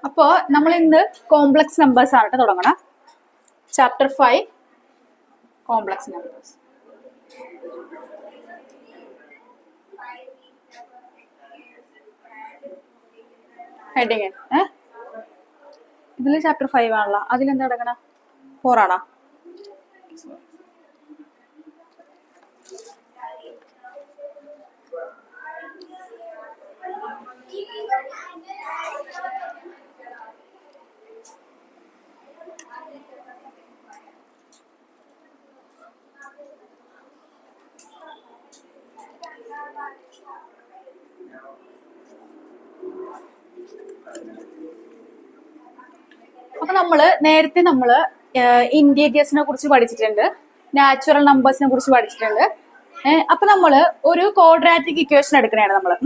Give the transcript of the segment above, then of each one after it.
അപ്പോ നമ്മൾ ഇന്ന് കോംപ്ലക്സ് നമ്പേഴ്സ് ആയിട്ട് തുടങ്ങണം. Chapter 5 complex numbers. ഹെഡിങ് ഇതില് ചാപ്റ്റർ 5 ആണല്ലോ. അതിലെന്താ കിടക്കണ? 4 ആണോ? അപ്പൊ നേരത്തെ ഇന്റീജേഴ്സിനെ കുറിച്ച് പഠിച്ചിട്ടുണ്ട്, നാച്ചുറൽ നമ്പേഴ്സിനെ കുറിച്ച് പഠിച്ചിട്ടുണ്ട്. അപ്പൊ ഒരു ക്വാഡ്രാറ്റിക് ഇക്വേഷൻ എടുക്കണതാണ് നമ്മള്.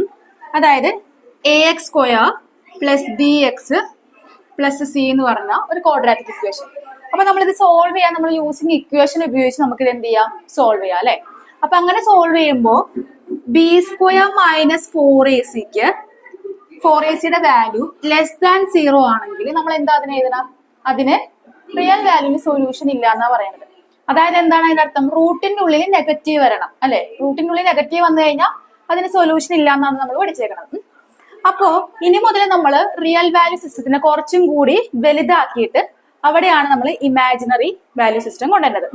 അതായത് ax² + bx + c എന്ന് പറഞ്ഞ ഒരു ക്വാഡ്രാറ്റിക് ഇക്വേഷൻ. അപ്പൊ ഇത് സോൾവ് ചെയ്യാൻ നമ്മൾ യൂസിങ് ഇക്വേഷൻ ഉപയോഗിച്ച് നമുക്ക് ഇത് എന്ത് ചെയ്യാം? സോൾവ് ചെയ്യാം അല്ലെ. അപ്പൊ അങ്ങനെ സോൾവ് ചെയ്യുമ്പോ b² - 4ac 4ac വാല്യൂ <0 ആണെങ്കിൽ നമ്മൾ എന്താ അതിന് എഴുതണം? അതിന് റിയൽ വാല്യൂവിന് സൊല്യൂഷൻ ഇല്ല എന്നാ പറയുന്നത്. അതായത് എന്താണ് അതിന്റെ അർത്ഥം? റൂട്ടിന്റെ ഉള്ളിൽ നെഗറ്റീവ് വരണം അല്ലെ. റൂട്ടിന്റെ ഉള്ളിൽ നെഗറ്റീവ് വന്നു കഴിഞ്ഞാൽ അതിന് സൊല്യൂഷൻ ഇല്ല എന്നാണ് നമ്മൾ പഠിച്ചേക്കുന്നത്. അപ്പോ ഇനി മുതൽ നമ്മൾ റിയൽ വാല്യൂ സിസ്റ്റത്തിനെ കുറച്ചും കൂടി വലുതാക്കിയിട്ട് അവിടെയാണ് നമ്മൾ ഇമാജിനറി വാല്യൂ സിസ്റ്റം കൊണ്ടുവരുന്നത്.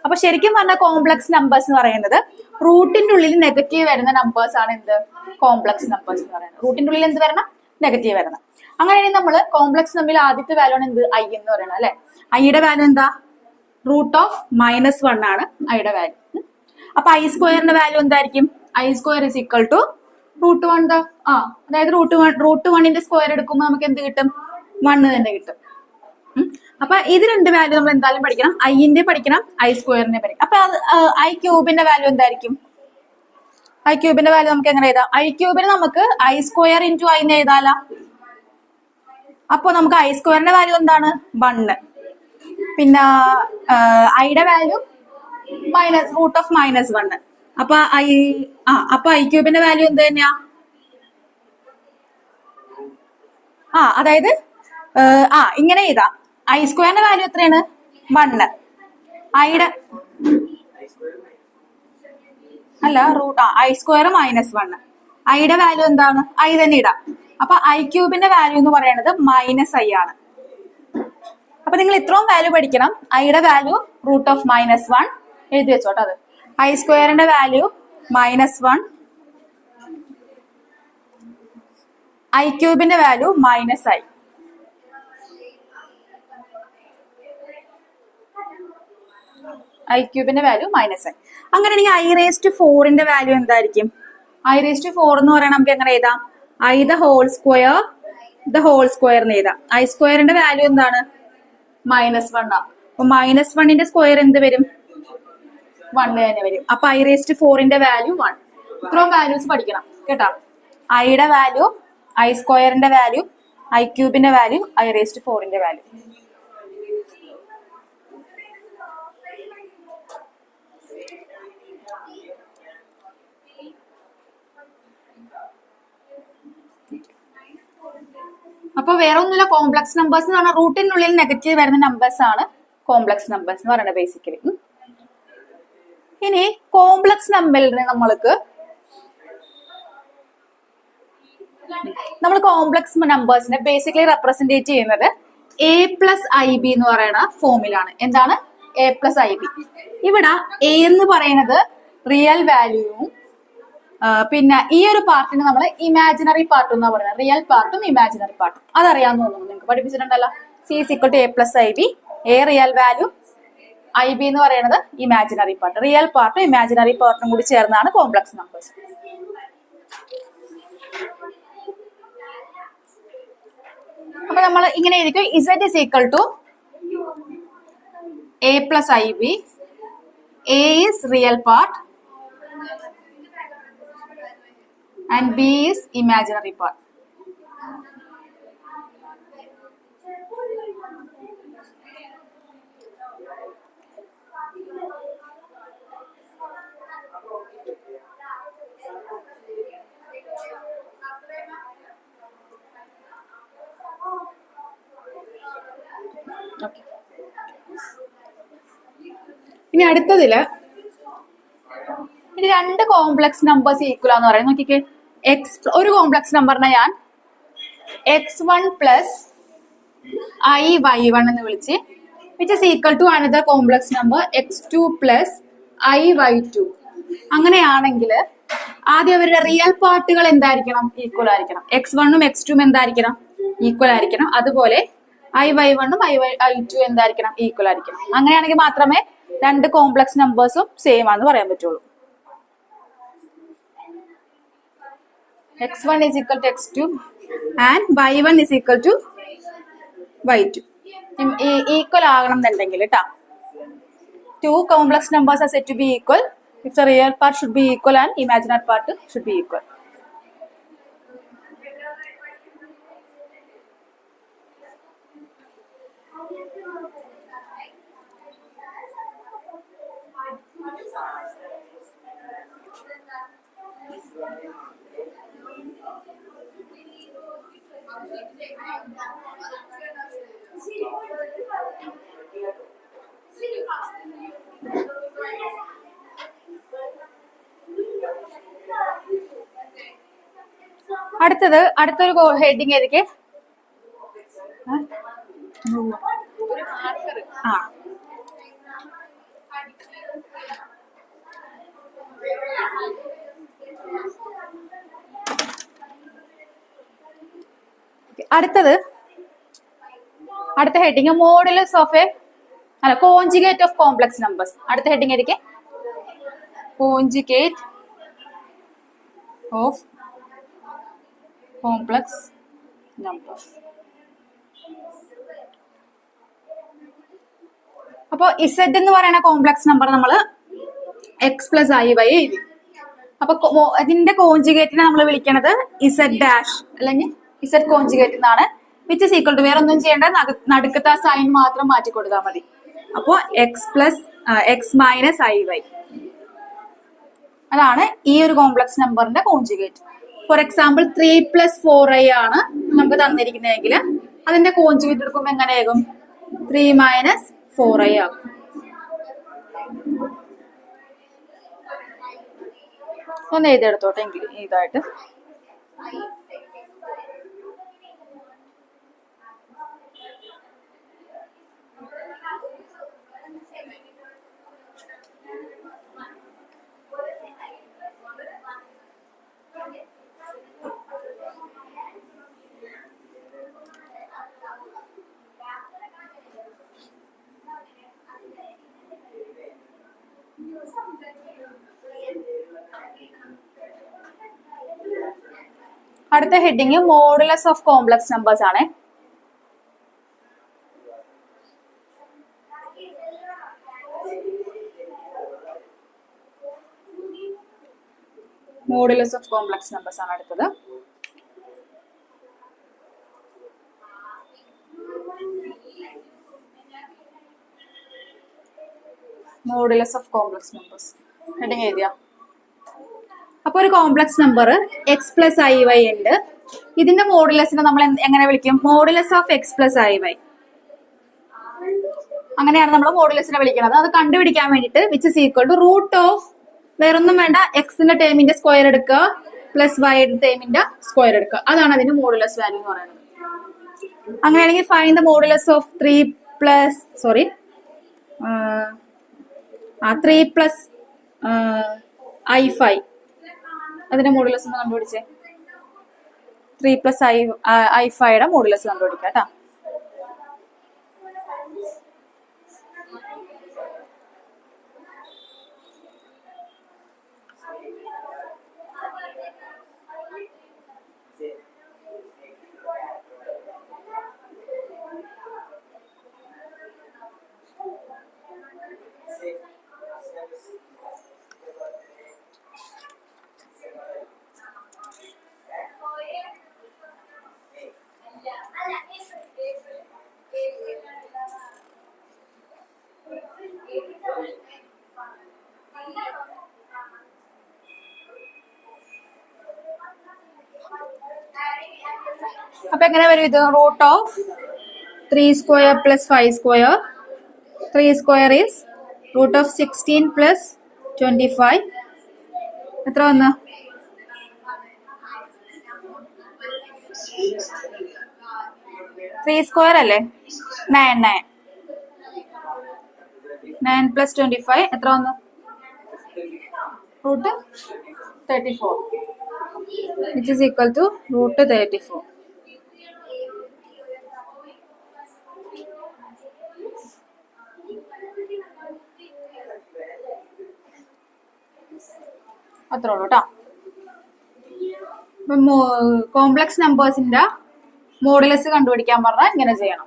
അപ്പൊ ശരിക്കും പറഞ്ഞ കോംപ്ലക്സ് നമ്പേഴ്സ് എന്ന് പറയുന്നത് റൂട്ടിന്റെ ഉള്ളിൽ നെഗറ്റീവ് വരുന്ന നമ്പേഴ്സ് ആണ് എന്ത്? കോംപ്ലക്സ് നമ്പേഴ്സ് എന്ന് പറയുന്നത്. റൂട്ടിന്റെ ഉള്ളിൽ എന്ത് വരണം? നെഗറ്റീവ് വരണം. അങ്ങനെയാണെങ്കിൽ നമ്മൾ കോംപ്ലക്സ് നമ്പറിൽ ആദ്യത്തെ വാല്യൂ ആണ് എന്ത്? ഐ എന്ന് പറയുന്നത് അല്ലെ. ഐയുടെ വാല്യൂ എന്താ? √(-1) ആണ് ഐയുടെ വാല്യൂ. അപ്പൊ I² വാല്യൂ എന്തായിരിക്കും? I² = √1. അതായത് √1ന്റെ സ്ക്വയർ എടുക്കുമ്പോൾ നമുക്ക് എന്ത് കിട്ടും? 1 തന്നെ കിട്ടും. അപ്പൊ ഇത് രണ്ട് വാല്യൂ നമ്മൾ എന്തായാലും പഠിക്കണം. ഐന്റെ പഠിക്കണം, I² പഠിക്കണം. അപ്പൊ I³ വാല്യൂ എന്തായിരിക്കും? I³ വാല്യൂ നമുക്ക് എങ്ങനെ എഴുതാം? I³ നമുക്ക് I² × I എന്ന് എഴുതാലോ. അപ്പൊ നമുക്ക് I² വാല്യൂ എന്താണ്? 1. പിന്നെ ഐയുടെ വാല്യൂ √(-1). അപ്പൊ I³ വാല്യൂ എന്ത് തന്നെയാ? അതായത് ഇങ്ങനെ എഴുതാം. I² വാല്യൂ എത്രയാണ്? 1. ഐയുടെ അല്ല I² - 1. ഐയുടെ വാല്യൂ എന്താണ്? ഐ തന്നെ ഇടാം. അപ്പൊ I³ വാല്യൂ എന്ന് പറയുന്നത് -i ആണ്. അപ്പൊ നിങ്ങൾ ഇത്രയും വാല്യൂ പഠിക്കണം. ഐയുടെ വാല്യൂ √(-1) എഴുതി വെച്ചോട്ടെ. അത് I² value -1, I³ value -i. I³ value -i. അങ്ങനെയാണെങ്കിൽ I⁴ വാല്യൂ എന്തായിരിക്കും? I⁴ എന്ന് പറയാൻ നമുക്ക് എങ്ങനെ എഴുതാം? I² എന്ന് എഴുതാം. I² വാല്യൂ എന്താണ്? -1 ആ. അപ്പൊ -1ന്റെ സ്ക്വയർ എന്ത് വരും? 1 തന്നെ വരും. അപ്പൊ I⁴ വാല്യൂ 1. ഇത്രയും വാല്യൂസ് പഠിക്കണം കേട്ടോ. ഐയുടെ value, I² value, I³ value, I⁴ value. അപ്പൊ വേറെ ഒന്നുമില്ല. കോംപ്ലക്സ് നമ്പേഴ്സ് എന്ന് പറഞ്ഞാൽ റൂട്ടിനുള്ളിൽ നെഗറ്റീവ് വരുന്ന നമ്പേഴ്സ് ആണ് കോംപ്ലക്സ് നമ്പേഴ്സ് എന്ന് പറയുന്നത് ബേസിക്കലി. ഇനി കോംപ്ലക്സ് നമ്പറിനെ നമ്മൾ കോംപ്ലക്സ് നമ്പേഴ്സിനെ ബേസിക്കലി റെപ്രസെന്റേറ്റ് ചെയ്യുന്നത് a+ib എന്ന് പറയുന്ന ഫോമിലാണ്. എന്താണ്? a+ib. ഇവിടെ a എന്ന് പറയുന്നത് റിയൽ വാല്യൂവും പിന്നെ ഈ ഒരു പാർട്ടിന് നമ്മൾ ഇമാജിനറി പാർട്ട് എന്നാ പറയുന്നത്. റിയൽ പാർട്ടും ഇമാജിനറി പാർട്ടും അതറിയാമെന്ന് തോന്നുന്നു. നിങ്ങൾക്ക് പഠിപ്പിച്ചിട്ടുണ്ടല്ലോ. C = a+ib. a real value, ib എന്ന് പറയുന്നത് ഇമാജിനറി പാർട്ട്. റിയൽ പാർട്ടും ഇമാജിനറി പാർട്ടും കൂടി ചേർന്നാണ് കോംപ്ലക്സ് നമ്പേഴ്സ്. അപ്പൊ നമ്മൾ ഇങ്ങനെ എഴുതിക്കും. Z = a+ib. a is real part and b is imaginary part. Okay. ഇനി അടുത്തതില് ഇനി രണ്ട് കോംപ്ലക്സ് നമ്പേഴ്സ് ഈക്വൽ ആന്ന് പറയാം. നോക്കിക്കേ, ഒരു കോംപ്ലക്സ് നമ്പറിനെ ഞാൻ x1 പ്ലസ് iy1 എന്ന് വിളിച്ച്, which is equal to another complex number x2 plus iy2. അങ്ങനെയാണെങ്കിൽ ആദ്യം അവരുടെ റിയൽ പാർട്ടുകൾ എന്തായിരിക്കണം? ഈക്വൽ ആയിരിക്കണം. x1ഉം x2ഉം എന്തായിരിക്കണം? ഈക്വൽ ആയിരിക്കണം. അതുപോലെ iy1ഉം iy2 എന്തായിരിക്കണം? ഈക്വൽ ആയിരിക്കണം. അങ്ങനെയാണെങ്കിൽ മാത്രമേ രണ്ട് കോംപ്ലക്സ് നമ്പേഴ്സും സെയിം ആണെന്ന് പറയാൻ പറ്റുള്ളൂ. x1 is equal to x2 and y1 is equal to y2. Equal ആകണം എന്നുണ്ടെങ്കിൽ കേട്ടാ, two complex numbers are said to be equal if the real part should be equal and imaginary part should be equal. അടുത്തൊരു heading ഏതൊക്കെ? അടുത്ത heading modulus of conjugate of complex numbers. അടുത്ത heading ഏതൊക്കെ? Conjugate of complex numbers. അപ്പൊ Z എന്ന് പറയുന്ന complex number നമ്മൾ X plus I Y എഴുതി. അപ്പൊ ഇതിന്റെ കോഞ്ചുഗേറ്റിനെ നമ്മൾ വിളിക്കണത് ഇസഡ് ഡാഷ് അല്ലെങ്കിൽ ഇസഡ് കോഞ്ചുഗേറ്റ് എന്നാണ്. വിച്ച് ഇസ് ഈക്വൽ ടു, വേറെ ഒന്നും ചെയ്യേണ്ട, നടുക്കത്തെ സൈൻ മാത്രം മാറ്റി കൊടുത്താൽ മതി. അപ്പോ എക്സ് മൈനസ് ഐ വൈ, അതാണ് ഈ ഒരു കോംപ്ലക്സ് നമ്പറിന്റെ കോഞ്ചുഗേറ്റ്. ഫോർ എക്സാമ്പിൾ 3 + 4i ആണ് നമുക്ക് തന്നിരിക്കുന്നതെങ്കിൽ അതിന്റെ കോഞ്ചുഗേറ്റ് എടുക്കുമ്പോൾ എങ്ങനെയാകും? 3 - 4i ആകും. ഒന്ന് എഴുതിയെടുത്തോട്ടെ എങ്കിലും ഇതായിട്ട്. അടുത്ത heading modulus of complex numbers ആണ്. മോഡുലസ് ഓഫ് കോംപ്ലക്സ് നമ്പേഴ്സ് ആണ് അടുത്തത്. Modulus of complex numbers heading എഴുതിയ. അപ്പൊ ഒരു complex number X plus I Y ഉണ്ട്. ഇതിന്റെ മോഡുലസിനെ നമ്മൾ എങ്ങനെ വിളിക്കും? Modulus of X plus I Y. അങ്ങനെയാണ് നമ്മൾ മോഡുലസിനെ വിളിക്കുന്നത്. അത് കണ്ടുപിടിക്കാൻ വേണ്ടിയിട്ട് which is equal to root of, വേറൊന്നും വേണ്ട, എക്സിന്റെ ടേമിന്റെ സ്ക്വയർ എടുക്കുക പ്ലസ് വൈയുടെ ടേമിന്റെ സ്ക്വയർ എടുക്കുക. അതാണ് അതിന്റെ മോഡുലസ് വാല്യൂ എന്ന് പറയുന്നത്. അങ്ങനെയാണെങ്കിൽ find the modulus of 3 + i5. അതിന്റെ മോഡുലസ് ഒന്ന് കണ്ടുപിടിച്ചേ. 3 + i5യുടെ മോഡുലസ് കണ്ടുപിടിക്കാം കേട്ടോ. അപ്പൊ എങ്ങനെ വരും ഇത്? Root of 3 square plus 5 square. 3 square is root of 16 plus 25. എത്ര വന്ന? 3 square അല്ലേ? 9 plus 25 എത്ര വന്നു? root 34, which is equal to root 34. അത്രേ ഉള്ളൂ കേട്ടോ. കോംപ്ലക്സ് നമ്പേഴ്സിന്റെ മോഡുലസ് കണ്ടുപിടിക്കാൻ പറഞ്ഞാൽ ഇങ്ങനെ ചെയ്യണം.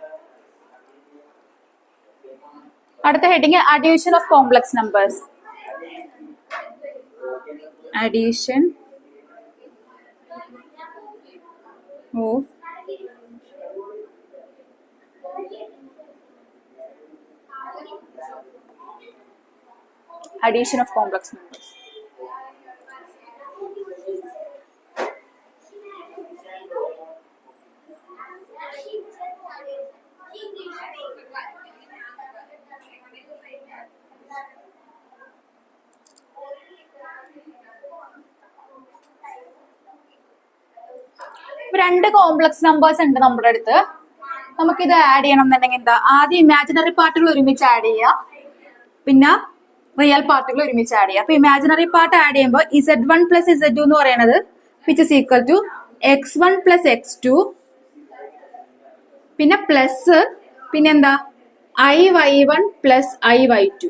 അടുത്ത heading addition of complex numbers. Addition of complex numbers. രണ്ട് കോംപ്ലക്സ് നമ്പേഴ്സ് ഉണ്ട് നമ്മുടെ അടുത്ത്. നമുക്കിത് ആഡ് ചെയ്യണം എന്നുണ്ടെങ്കിൽ എന്താ, ആദ്യം ഇമാജിനറി പാർട്ടുകൾ ഒരുമിച്ച് ആഡ് ചെയ്യുക, പിന്നെ റിയൽ പാർട്ടുകൾ ഒരുമിച്ച് ആഡ് ചെയ്യുക. അപ്പൊ ഇമാജിനറി പാർട്ട് ആഡ് ചെയ്യുമ്പോൾ Z1 പ്ലസ് Z2 എന്ന് പറയുന്നത് which is equal to X1 plus X2, പിന്നെ പ്ലസ് പിന്നെന്താ IY1 പ്ലസ് IY2.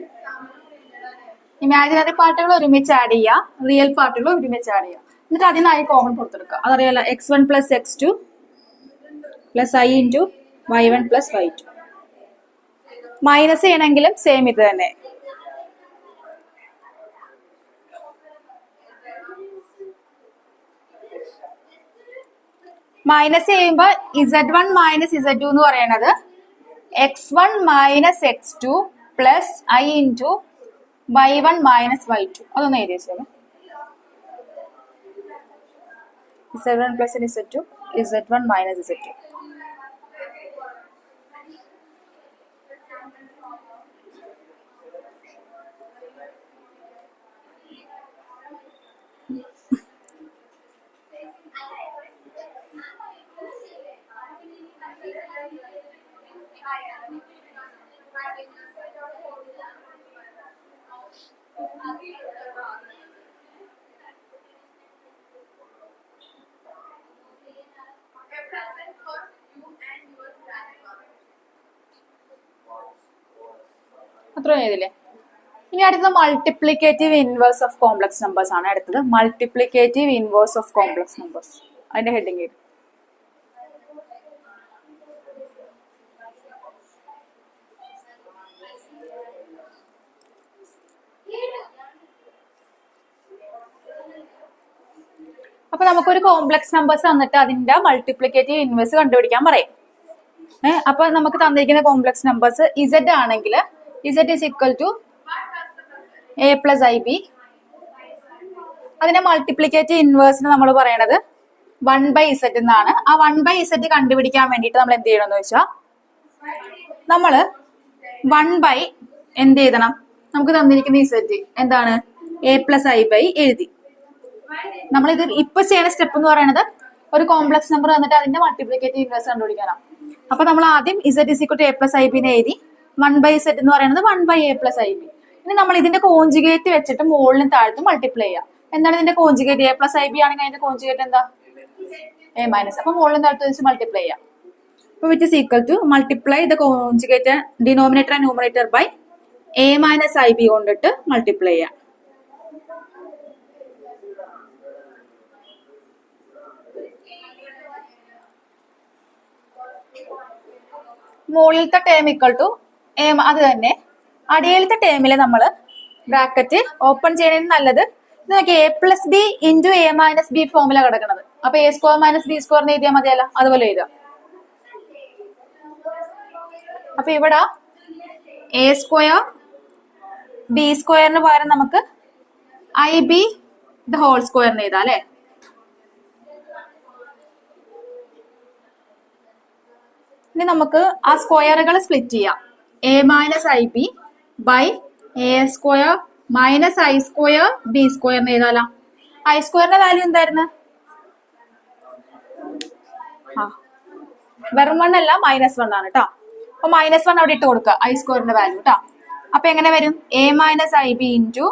ഇമാജിനറി പാർട്ടുകൾ ഒരുമിച്ച് ആഡ് ചെയ്യുക, റിയൽ പാർട്ടുകൾ ഒരുമിച്ച് ആഡ് ചെയ്യുക. എന്നിട്ട് അതിന് I കോമൺ പുറത്തെടുക്കുക. അതറിയാലോ, X1 plus X2 plus I into Y1 plus Y2. Minus ചെയ്യണമെങ്കിലും സെയിം ഇത് തന്നെ. മൈനസ് ചെയ്യുമ്പോൾ Z1 മൈനസ് Z2 എന്ന് പറയുന്നത് X1 minus X2 plus I into Y1 minus Y2. അതൊന്ന് എഴുതി വെച്ചോളൂ. Z1 plus Z2 is Z1 minus Z2. അത്രയും ചെയ്തില്ലേ? ഇനി അടുത്തത് multiplicative inverse of complex numbers ആണ്. അടുത്തത് multiplicative inverse of complex numbers. അതിന്റെ ഹെഡിങ് അപ്പൊ നമുക്കൊരു കോംപ്ലക്സ് നമ്പേഴ്സ് തന്നിട്ട് അതിന്റെ മൾട്ടിപ്ലിക്കേറ്റീവ് ഇൻവേഴ്സ് കണ്ടുപിടിക്കാൻ പറയും. അപ്പൊ നമുക്ക് തന്നിരിക്കുന്ന കോംപ്ലക്സ് നമ്പേഴ്സ് Z ആണെങ്കിൽ Z is equal to A plus IB. അതിന്റെ മൾട്ടിപ്ലിക്കേറ്റീവ് ഇൻവേഴ്സിന് നമ്മൾ പറയണത് 1/Z എന്നാണ്. ആ 1/Z കണ്ടുപിടിക്കാൻ വേണ്ടിയിട്ട് നമ്മൾ എന്ത് ചെയ്യണം എന്ന് വെച്ചാൽ നമ്മള് 1 എന്ത് എഴുതണം, നമുക്ക് തന്നിരിക്കുന്ന Z എന്താണ് A plus IB എഴുതി. നമ്മളിത് ഇപ്പൊ ചെയ്യുന്ന സ്റ്റെപ്പ് എന്ന് പറയുന്നത് ഒരു കോംപ്ലക്സ് നമ്പർ തന്നിട്ട് അതിന്റെ മൾട്ടിപ്ലിക്കേറ്റീവ് ഇൻവേഴ്സ് കണ്ടുപിടിക്കാനാണ്. അപ്പൊ നമ്മൾ ആദ്യം Z is equal to A plus IB എഴുതി. 1/Z എന്ന് പറയുന്നത് 1/A plus IB. ഇനി നമ്മൾ ഇതിന്റെ കോൺജുഗേറ്റ് വെച്ചിട്ട് മുകളിലും താഴത്തും മൾട്ടിപ്ലൈ ചെയ്യാം. എന്താണ് ഇതിന്റെ കോൺജുഗേറ്റ്? A plus IB ആണെങ്കിൽ അതിന്റെ കോൺജുഗേറ്റ് എന്താ? A minus. അപ്പൊ മുകളിലും താഴത്തും വെച്ച് മൾട്ടിപ്ലൈ ചെയ്യാം. അപ്പൊ which is equal to multiply the conjugate denominator and numerator by A minus IB കൊണ്ടിട്ട് മൾട്ടിപ്ലൈ ചെയ്യാം. മുകളിലത്തെ ടേം ഇക്വൽ ടു A, അത് തന്നെ. അടിയിലത്തെ ടേമില് നമ്മള് ബ്രാക്കറ്റ് ഓപ്പൺ ചെയ്യുന്നതിന് നല്ലത് ഇത് നോക്കി A plus b into A minus b ഫോമില കിടക്കുന്നത്. അപ്പൊ A square minus b square എഴുതിയാൽ മതിയല്ല, അതുപോലെ എഴുതാം. അപ്പൊ ഇവിടെ A സ്ക്വയർ ബി സ്ക്വയറിന് പകരം നമുക്ക് IB ദ ഹോൾ സ്ക്വയർ എഴുതാം അല്ലെ. ഇനി നമുക്ക് ആ സ്ക്വയറുകൾ സ്പ്ലിറ്റ് ചെയ്യാം. A minus I B by A square minus I square B square എന്ന് എഴുതാലോ. ഐ സ്ക്വയറിന്റെ വാല്യൂ എന്തായിരുന്നു? വെറും 1 അല്ല, -1 ആണ് കേട്ടോ. അപ്പൊ -1 അവിടെ ഇട്ട് കൊടുക്കുക ഐ സ്ക്വയറിന്റെ വാല്യൂ കേട്ടോ. അപ്പൊ എങ്ങനെ വരും? A minus I B into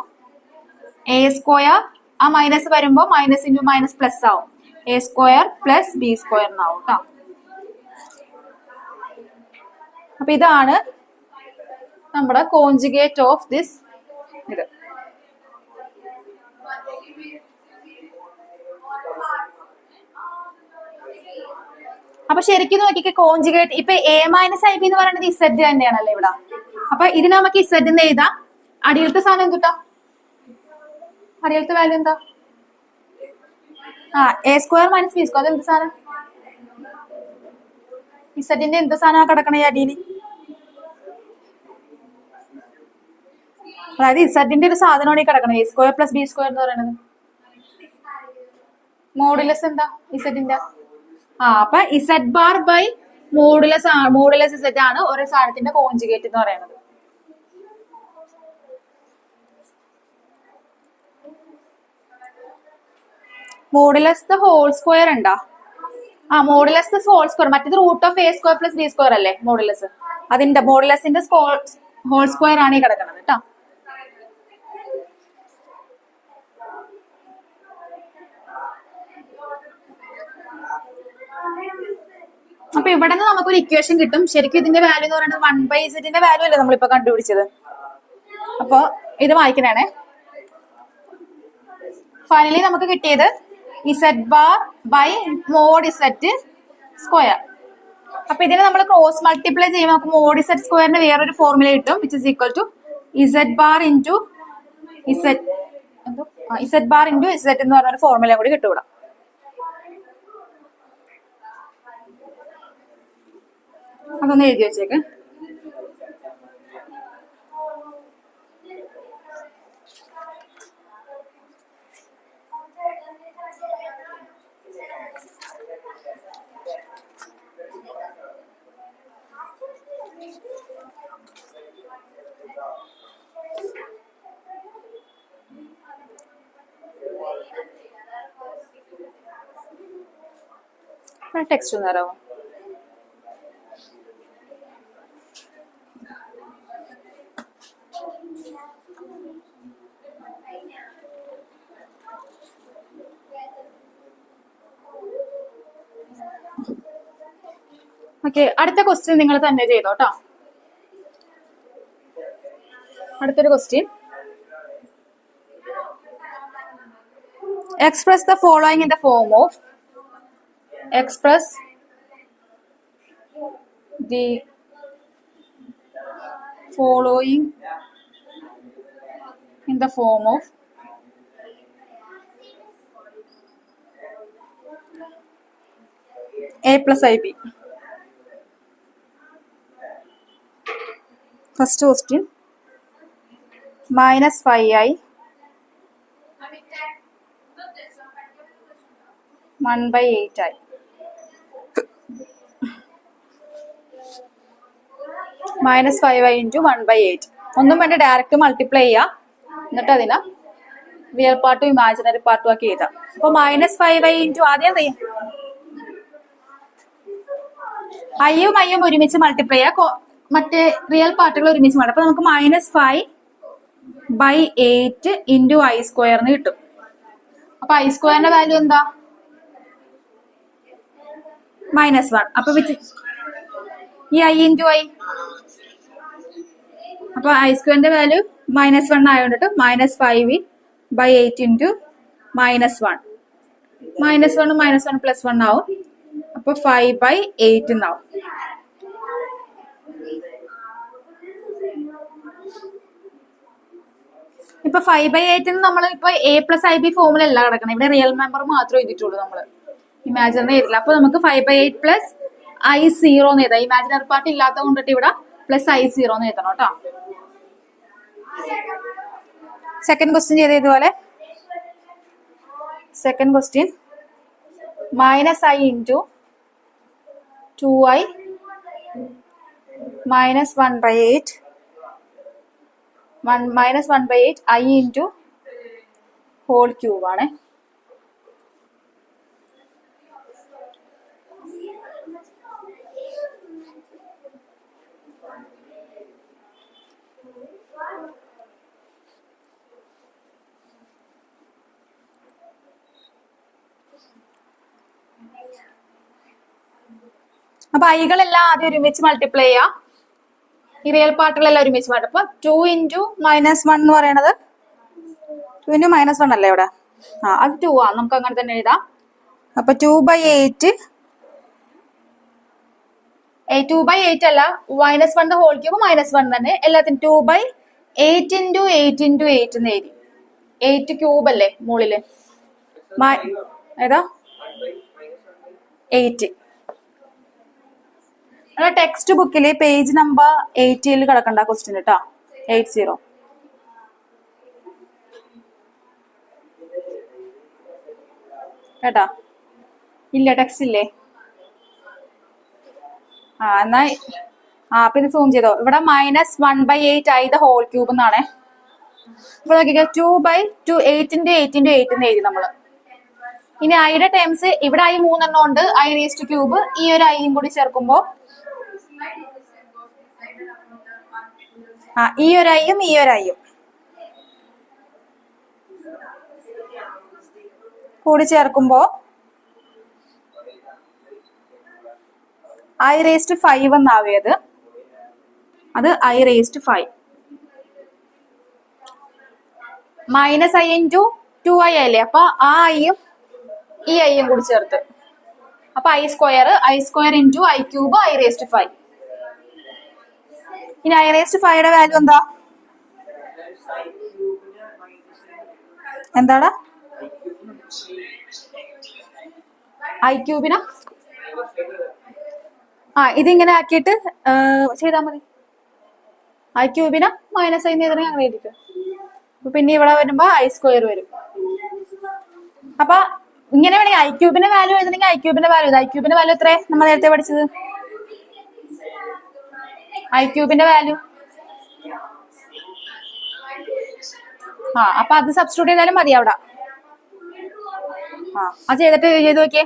A square, ആ മൈനസ് വരുമ്പോ മൈനസ് ഇൻറ്റു മൈനസ് പ്ലസ് ആവും, A square plus b square എന്നാവും കേട്ടോ. അപ്പൊ ഇതാണ് നമ്മുടെ കോൺജുഗേറ്റ് ഓഫ് ദിസ് ഇത്. അപ്പൊ ശരിക്കും നോക്കിക്ക് കോൺജുഗേറ്റ് ഇപ്പൊ എ മൈനസ് ഐ ബി എന്ന് പറയുന്നത് ഇസെഡ് തന്നെയാണല്ലോ ഇവിടെ. അപ്പൊ ഇതിന് നമുക്ക് ഇസെഡ് എന്ന് എഴുതാം. അടിയിലത്തെ സാധനം എന്തുട്ടാ? അടിയിലത്തെ വാല്യൂ എന്താ? A square minus b square. അത് എന്ത് സാധനം? ഇസെഡിന്റെ എന്ത് സാധനം കിടക്കണേ അടിയിൽ? അതായത് ഇസെഡിന്റെ ഒരു സാധനമാണ് ഈ കിടക്കണത്, a square plus b square എന്ന് പറയുന്നത്. മോഡുലസ് എന്താ ഇസെഡിന്റെ? അപ്പൊ z bar by modulus z ആണ് ഒരു സാധനത്തിന്റെ കോൺജുഗേറ്റ് എന്ന് പറയുന്നത്. മോഡുലസ് ദ ഹോൾ സ്ക്വയർ ഉണ്ടോ? മോഡുലസ് ദ ഹോൾ സ്ക്വയർ, മറ്റേത് root of a square plus b square അല്ലേ മോഡുലസ്. അതിന്റെ മോഡുലസിന്റെ ഹോൾ സ്ക്വയർ ആണ് ഈ കിടക്കുന്നത് കേട്ടോ. അപ്പൊ ഇവിടെ നിന്ന് നമുക്കൊരു ഇക്വേഷൻ കിട്ടും. ശരിക്കും ഇതിന്റെ വാല്യൂ എന്ന് പറയുന്നത് 1/z വാല്യൂ അല്ലേ നമ്മളിപ്പോ കണ്ടുപിടിച്ചത്. അപ്പൊ ഇത് വായിക്കണേ. ഫൈനലി നമുക്ക് കിട്ടിയത് Z bar by mod Z square. അപ്പൊ ഇതിനെ നമ്മൾ ക്രോസ് മൾട്ടിപ്ലൈ ചെയ്യുമ്പോൾ നമുക്ക് മോഡ് ഇസെഡ് സ്ക്വയറിന് വേറൊരു ഫോർമുല കിട്ടും, which is equal to Z bar into Z എന്ന് പറഞ്ഞൊരു ഫോർമുല കൂടി കിട്ടും ഇവിടെ. അതൊന്ന് എഴുതി വെച്ചേക്ക്. ടെക്സ്റ്റ് ഒന്ന് തരാമോ? ഓക്കെ, അടുത്ത ക്വസ്റ്റ്യൻ നിങ്ങൾ തന്നെ ചെയ്തോ കേട്ടോ. അടുത്തൊരു question, express the following in the form of express the following in the form of a plus ib. First question, minus 5i 1/8i minus 5i into 1/8. ഒന്നും വേണ്ട, ഡയറക്റ്റ് മൾട്ടിപ്ലൈ ചെയ്യാം. എന്നിട്ട് അതിനെ റിയൽ പാർട്ടും ഇമാജിനറി പാർട്ടും ആക്കി എഴുതാം. അപ്പൊ -5i into ആദ്യം ഐയും ഐയും ഒരുമിച്ച് മൾട്ടിപ്ലൈ ചെയ്യാം, മറ്റേ റിയൽ പാർട്ടുകൾ ഒരുമിച്ച് മാറ്റാം. അപ്പൊ നമുക്ക് -5/8 into i സ്ക്വയറിന് കിട്ടും. അപ്പൊ i സ്ക്വയറിന്റെ വാല്യൂ എന്താ? -1. അപ്പൊ ഈ i into i, അപ്പൊ i സ്ക്വയറിന്റെ വാല്യൂ -1 ആയതുകൊണ്ടിട്ട് -5/8 into -1. -1 -1 +1 ആവും. അപ്പൊ 5/8 എന്നാവും. ഇപ്പൊ 5/8 നമ്മൾ ഇപ്പൊ a plus ib ഫോമുല അല്ല കിടക്കണം, ഇവിടെ റിയൽ നമ്പർ മാത്രമേ എഴുതിയിട്ടുള്ളൂ, നമ്മള് ഇമാജിനറി എഴുതില്ല. അപ്പൊ നമുക്ക് 5/8 plus i0 എന്ന് എഴുതാം. ഇമാജിനറി പാർട്ട് ഇല്ലാത്ത കൊണ്ടിട്ട് ഇവിടെ +i0 എന്ന് എഴുതണം കേട്ടോ. സെക്കൻഡ് ക്വസ്റ്റ്യൻ ചെയ്ത ഇതുപോലെ. Second question, -i into 2i minus 1 by 8 minus 1 by 8 I into whole cube ആണ്. അപ്പൊ ഐകളെല്ലാം ആദ്യം ഒരുമിച്ച് മൾട്ടിപ്ലൈ ചെയ്യാം. ഈ റിയൽ പാർട്ടുകളെല്ലാം ഒരുമിച്ച് മാറ്റും. അപ്പൊ 2 into -1 എന്ന് പറയണത് 2 into -1 അല്ലേ ഇവിടെ? അത് 2 ആ, നമുക്ക് അങ്ങനെ തന്നെ എഴുതാം. അപ്പൊ 2 by 8 2 by 8 അല്ല, -1 the whole cube -1 തന്നെ എല്ലാത്തിനും 2 by 8 into 8 into 8 എന്ന് എഴുതി. 8 ക്യൂബ് അല്ലേ മുകളില്? ഏതാ 8. ടെക്സ്റ്റ് ബുക്കില് പേജ് നമ്പർ 80 കിടക്കണ്ട ക്വസ്റ്റ്യൻ കേട്ടോ. 80 കേട്ടാ? ഇല്ല, ടെക്സ്റ്റ് ഇല്ലേ? എന്നാ അപ്പൊ ഇത് സൂം ചെയ്തോ. ഇവിടെ -1 by 8 ആയി ദ ഹോൾ ക്യൂബ് എന്നാണ്. അപ്പൊ നോക്കിക്കോ, 2 by 2 8 into 8 into 8 എന്ന് എഴുതി നമ്മള്. ഇനി ഐയുടെ ടേംസ് ഇവിടെ I 3 ഉണ്ട്. I raised ക്യൂബ്, ഈ ഒരു ഐയും കൂടി ചേർക്കുമ്പോ ഈ ഒരു ഐയും ഈ ഒരു ഐയും കൂടി ചേർക്കുമ്പോ I raised 5 എന്നാവിയത്. അത് I raised 5 minus I into 2i അല്ലേ? അപ്പൊ ആ ഐയും ഈ ഐയും കൂടി ചേർത്ത് അപ്പൊ I square into I cube I raised 5. ഇനി I raised 5 യുടെ വാല്യൂ എന്താടാ? I ക്യൂബിനാ ഇതിങ്ങനെ ആക്കിയിട്ട് ചെയ്താൽ മതി. I ക്യൂബിന് മൈനസ് I എഴുതണേ അങ്ങനെ എഴുതിട്ട്. അപ്പൊ പിന്നെ ഇവിടെ വരുമ്പോ I സ്ക്വയർ വരും. അപ്പൊ ഇങ്ങനെ വേണമെങ്കിൽ I ക്യൂബിന്റെ വാല്യൂ എഴുതണമെങ്കിൽ I ക്യൂബിന്റെ വാല്യൂ എത്ര നമ്മൾ നേരത്തെ പഠിച്ചത്? I ക്യൂബിന്റെ വാല്യൂ അപ്പൊ അത് സബ്സ്റ്റിറ്റ്യൂട്ട് ചെയ്താലും മതി അവിടെ. അത് ചെയ്തിട്ട് ചെയ്ത് നോക്കിയേ.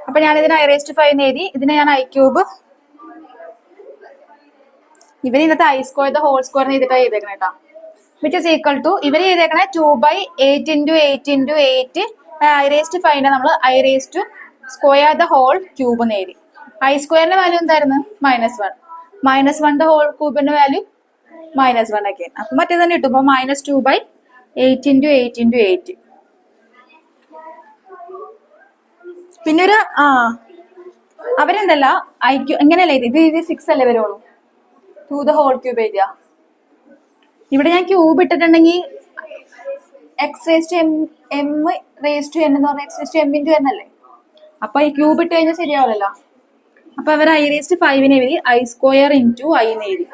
അപ്പൊ ഞാൻ ഇതിന് I raised 5 എന്ന് എഴുതി. ഇതിനെ ഞാൻ I ക്യൂബ്, ഇവര് ഇന്നത്തെ I square the whole square ചെയ്തിട്ടാണ് ചെയ്തേക്കണേ കേട്ടോ. വിച്ച് ഇസ് ഈക്വൽ ടു ഇവര് ചെയ്തേക്കണേ 2 by 8 into 8 into 8 I raised 5 നമ്മൾ I raised square the whole cube എന്ന് എഴുതി. I സ്ക്വയറിന്റെ വാല്യൂ എന്തായിരുന്നു? -1 -1 ദ ഹോൾ ക്യൂബിന്റെ വാല്യൂ -1 ഒക്കെ. അപ്പൊ മറ്റേ തന്നെ കിട്ടുമ്പോ -2 by 8 into 8 into 8. പിന്നെ ഒരു അവരെന്തല്ല എങ്ങനെയല്ലേ ഇത് 6 അല്ലേ വരുള്ളൂ. 2 the whole cube എഴുതിയ. ഇവിടെ ഞാൻ cube ഇട്ടിട്ടുണ്ടെങ്കിൽ x raised to m raised to n എന്ന് പറഞ്ഞാൽ x raised to m into n അല്ലേ? അപ്പൊ ഈ ക്യൂബ് ഇട്ട് കഴിഞ്ഞാൽ ശരിയാവില്ലല്ലോ. അപ്പൊ അവർ I raised 5 എഴുതി. I സ്ക്വയർ into I എന്ന് എഴുതി.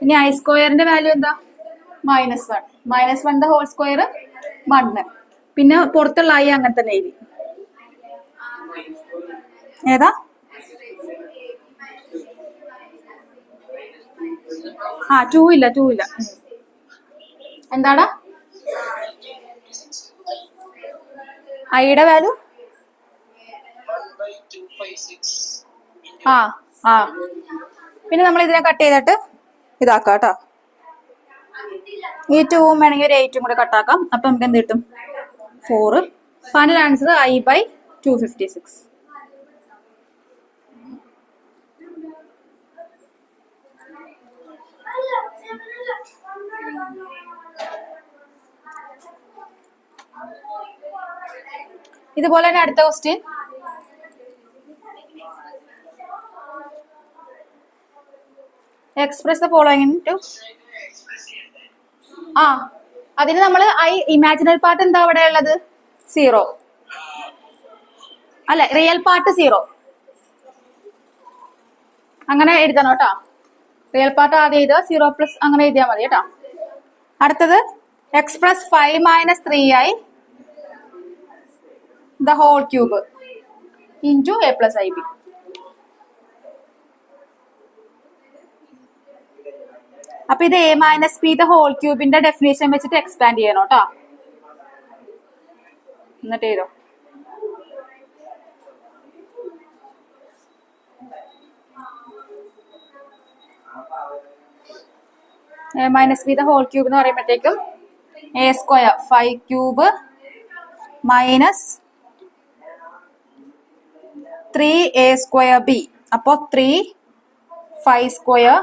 ഇനി I സ്ക്വയറിന്റെ വാല്യൂ എന്താ? -1 -1 the whole square 1. പിന്നെ പുറത്തുള്ള I അങ്ങനെ തന്നെ എഴുതി. ഏതാ? 2 ഇല്ല എന്താടാ? ഐയുടെ വാല്യൂ പിന്നെ നമ്മൾ ഇതിനെ കട്ട് ചെയ്തിട്ട് ഇതാക്കാം കേട്ടോ. ഈ 2 വേണമെങ്കിൽ ഒരു 8 കൂടെ കട്ടാക്കാം. അപ്പൊ നമുക്ക് എന്ത് കിട്ടും? 4. Final answer I by 256. ഇതുപോലെ തന്നെ അടുത്ത question. Express the following into അതിന് നമ്മൾ ഇമാജിനറി പാർട്ട് എന്താ അവിടെ ഉള്ളത്? 0 അല്ല, റിയൽ പാർട്ട് 0 അങ്ങനെ എഴുതണം കേട്ടോ. റിയൽ പാർട്ട് ആദ്യം എഴുതുക, 0 + അങ്ങനെ എഴുതിയാൽ മതി കേട്ടോ. അടുത്തത് express 5 - 3i the whole cube into a + ib. അപ്പൊ ഇത് a minus b the whole ക്യൂബിന്റെ ഡെഫിനേഷൻ വെച്ചിട്ട് എക്സ്പാൻഡ് ചെയ്യണം കേട്ടോ. എന്നിട്ട് ചെയ്തോ. A minus b the whole cube എന്ന് പറയുമ്പോഴത്തേക്കും a square 5 cube minus 3a square b. അപ്പൊ 3 5 square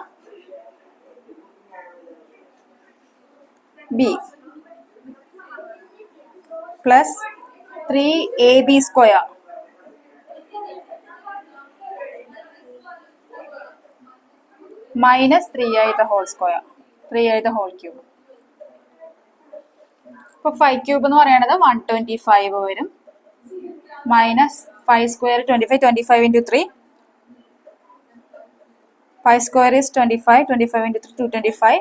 b plus 3ab square minus 3i the whole square, 3i the whole cube. ഇപ്പൊ 5 ക്യൂബ് എന്ന് പറയുന്നത് 125 വരും. Minus 5 square 25, 25 into 3. 5 square is 25, 25 into 3, 225.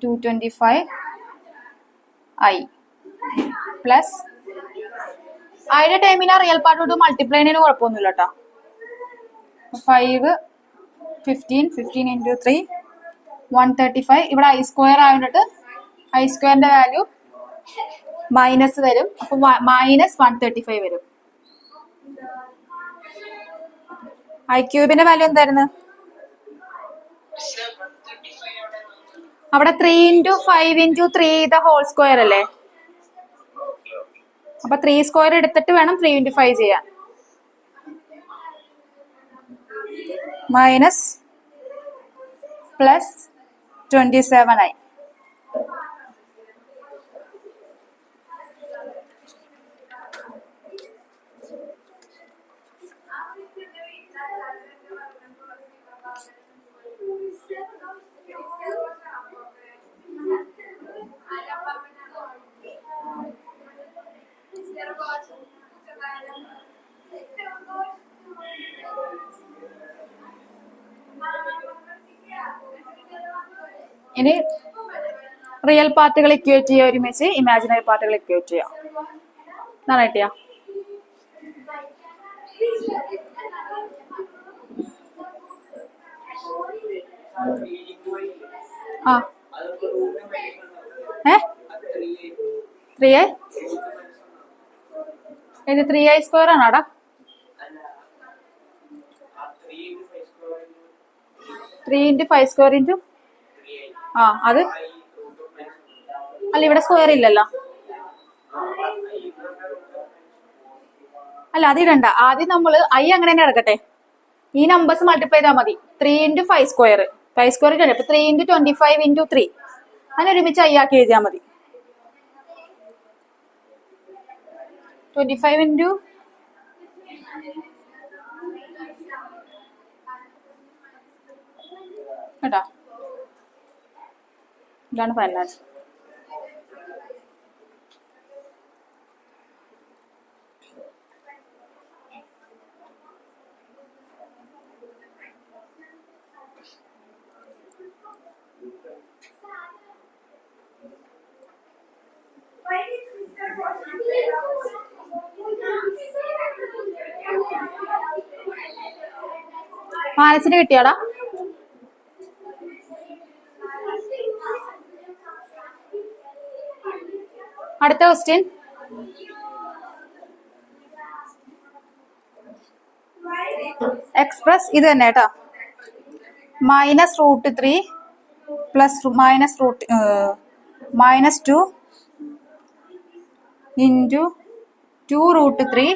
225 i plus ഐയുടെ ടൈമിന് real പാർട്ടോട്ട് multiply ചെയ്യുന്നതിന് കുഴപ്പമൊന്നുമില്ല കേട്ടോ. 5 15, 15 into 3 135. ഇവിടെ ഐ സ്ക്വയർ ആയതുകൊണ്ട് ഐ സ്ക്വയറിന്റെ വാല്യൂ മൈനസ് വരും. അപ്പൊ മൈനസ് 135 വരും. ഐ ക്യൂബിന്റെ വാല്യൂ എന്തായിരുന്നു? അവിടെ 3 into 5 into 3 the whole square അല്ലേ? അപ്പൊ 3 സ്ക്വയർ എടുത്തിട്ട് വേണം 3 into 5 ചെയ്യാൻ. Minus plus 27i. ഇനി റിയൽ പാർട്ടുകൾ ഇക്വേറ്റ് ചെയ്യുക ഒരുമിച്ച് ഇമാജിനറി പാർട്ടുകൾ ഇക്വേറ്റ് ചെയ്യാം. എന്നാണ് കിട്ടിയ ആ 3i ഇത് 3i സ്ക്വയർ ആണോടാ? 3 into 5 സ്ക്വയർ ഇൻറ്റു അത് അല്ല, ഇവിടെ സ്ക്വയർ ഇല്ലല്ലോ. അല്ല, അത് ഇടണ്ട. ആദ്യം നമ്മള് ഐ അങ്ങനെ തന്നെ എടുക്കട്ടെ. ഈ നമ്പേഴ്സ് മൾട്ടിപ്ലൈ ചെയ്താൽ മതി. 3 into 5 സ്ക്വയർ 5 സ്ക്വയർ ഇല്ലേ? അപ്പൊ 3 into 25 into 3 അങ്ങനെ ഒരുമിച്ച് ഐ ആക്കി എഴുതിയാൽ മതി. 25 into കേട്ടോ, ഇതാണ് ഫൈനൽ. മാനസിന് കിട്ടിയാടാ? അടുത്ത ക്വസ്റ്റ്യൻ. എക്സ്പ്രസ് ഇത് തന്നെ കേട്ടോ. -√3 plus -2 into 2√3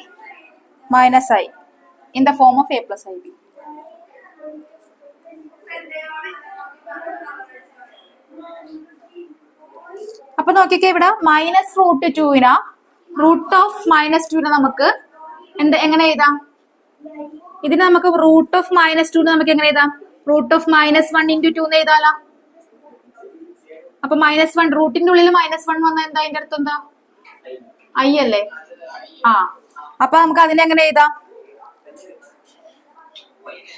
minus i in the form of a plus ib. അപ്പൊ നോക്കിക്കേ, ഇവിടെ -√2 റൂട്ട് ഓഫ് -2 നമുക്ക് എങ്ങനെ എഴുതാം? ഇതിന് നമുക്ക് റൂട്ട് ഓഫ് -2 നമുക്ക് എങ്ങനെ എഴുതാം? റൂട്ട് ഓഫ് -1 into 2 എന്ന് എഴുതാലോ. അപ്പൊ -1 റൂട്ടിന്റെ ഉള്ളിൽ -1 വന്ന എന്താ? അതിന്റെ അടുത്ത് എന്താ? ഐ അല്ലേ? അപ്പൊ നമുക്ക് അതിനെ എങ്ങനെ എഴുതാം?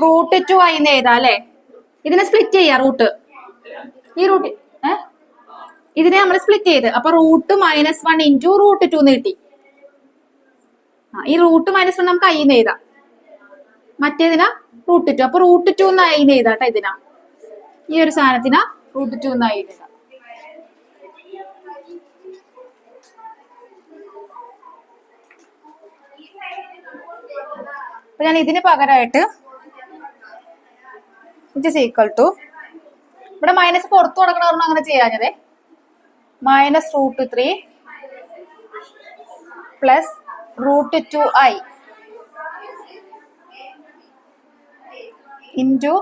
√2i എന്ന് എഴുതാം അല്ലെ? ഇതിനെ സ്പ്ലിറ്റ് ചെയ്യാം. റൂട്ട് ഈ റൂട്ട് ഇതിനെ നമ്മൾ സ്പ്ലിറ്റ് ചെയ്ത് അപ്പൊ റൂട്ട് -1 into √2 എന്ന് കിട്ടി. ഈ റൂട്ട് -1 നമുക്ക് ഐ എന്ന് എഴുതാം. മറ്റേതിനാ √2. അപ്പൊ √2 എന്ന് ഐ ചെയ്താട്ടോ ഇതിനാ. ഈ ഒരു സാധനത്തിനാ √2 എന്ന് ഐ ചെയ്താ. അപ്പൊ ഞാൻ ഇതിന് പകരമായിട്ട് ഇറ്റ് ഈസ് ഈക്വൽ ടു, ഇവിടെ മൈനസ് പുറത്തു കൊടുക്കണമെന്ന് അങ്ങനെ ചെയ്യാഞ്ഞതേ, -√3 plus √2i into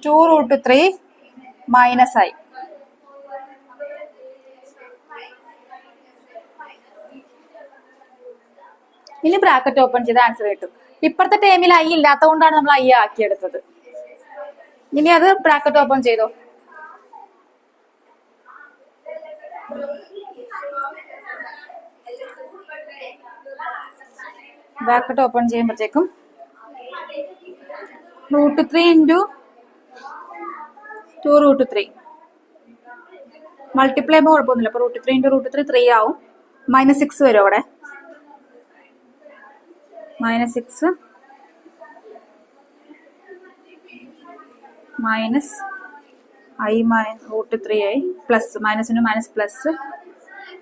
2√3 minus i. ഇനി ബ്രാക്കറ്റ് ഓപ്പൺ ചെയ്ത് ആൻസർ കിട്ടും. ഇപ്പുറത്തെ ടേമിൽ ഐ ഇല്ലാത്തത് കൊണ്ടാണ് നമ്മൾ ഐ ആക്കിയെടുത്തത്. ഇനി അത് ബ്രാക്കറ്റ് ഓപ്പൺ ചെയ്തോ. ബ്രാക്കറ്റ് ഓപ്പൺ ചെയ്യുമ്പോഴത്തേക്കും √3 ഇൻറ്റു 2√3 മൾട്ടിപ്ലൈ ചെയ്യുമ്പോൾ കുഴപ്പമൊന്നുമില്ല. അപ്പൊ √3 ഇൻറ്റു √3 3 ആവും. -6 വരും അവിടെ. -6 മൈനസ് i √3i പ്ലസ് മൈനസിന് minus plus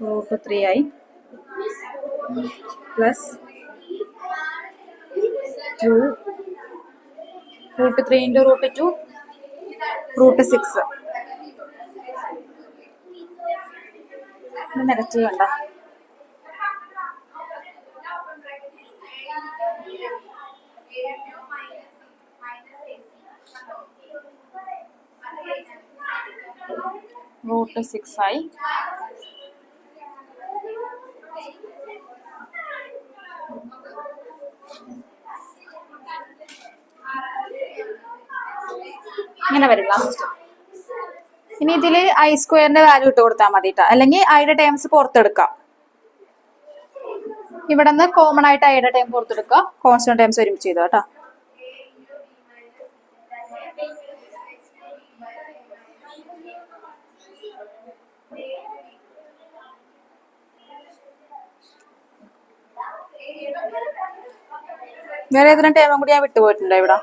√3i plus 2 √3 into √2 √6. Negative ഉണ്ടോ? √6i ഇങ്ങനെ വരും ലാസ്റ്റ്. ഇനി ഇതില് i² വാല്യൂ ഇട്ട് കൊടുത്താൽ മതി കേട്ടോ, അല്ലെങ്കിൽ ഐയുടെ ടേംസ് പുറത്തെടുക്കാം. ഇവിടെ നിന്ന് കോമൺ ആയിട്ട് ഐയുടെ ടൈം പുറത്തെടുക്കുക, കോൺസ്റ്റന്റ് ടൈംസ് ഒരുമിച്ച് ചെയ്തോ കേട്ടോ. വേറെ ഏതെങ്കിലും ടൈമും കൂടി ഞാൻ വിട്ടുപോയിട്ടുണ്ടോ ഇവിടെ?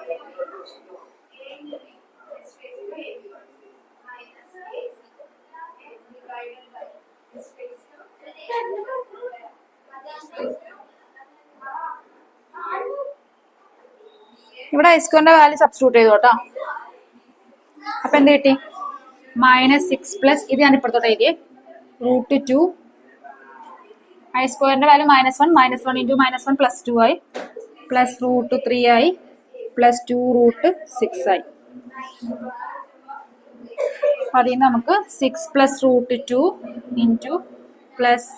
ഇവിടെ i² വാല്യൂ സബ്സ്റ്റിറ്റ്യൂട്ട് ചെയ്തു കേട്ടോ. അപ്പൊ എന്ത് കിട്ടി? -6 പ്ലസ് ഇത് ഞാൻ ഇപ്പുറത്തോട്ട് എഴുതിയേ √2 i² value -1 -1 into -1 plus 2i plus √3i plus 2√6i. അതിൽ നിന്ന് നമുക്ക് 6 plus √2 into plus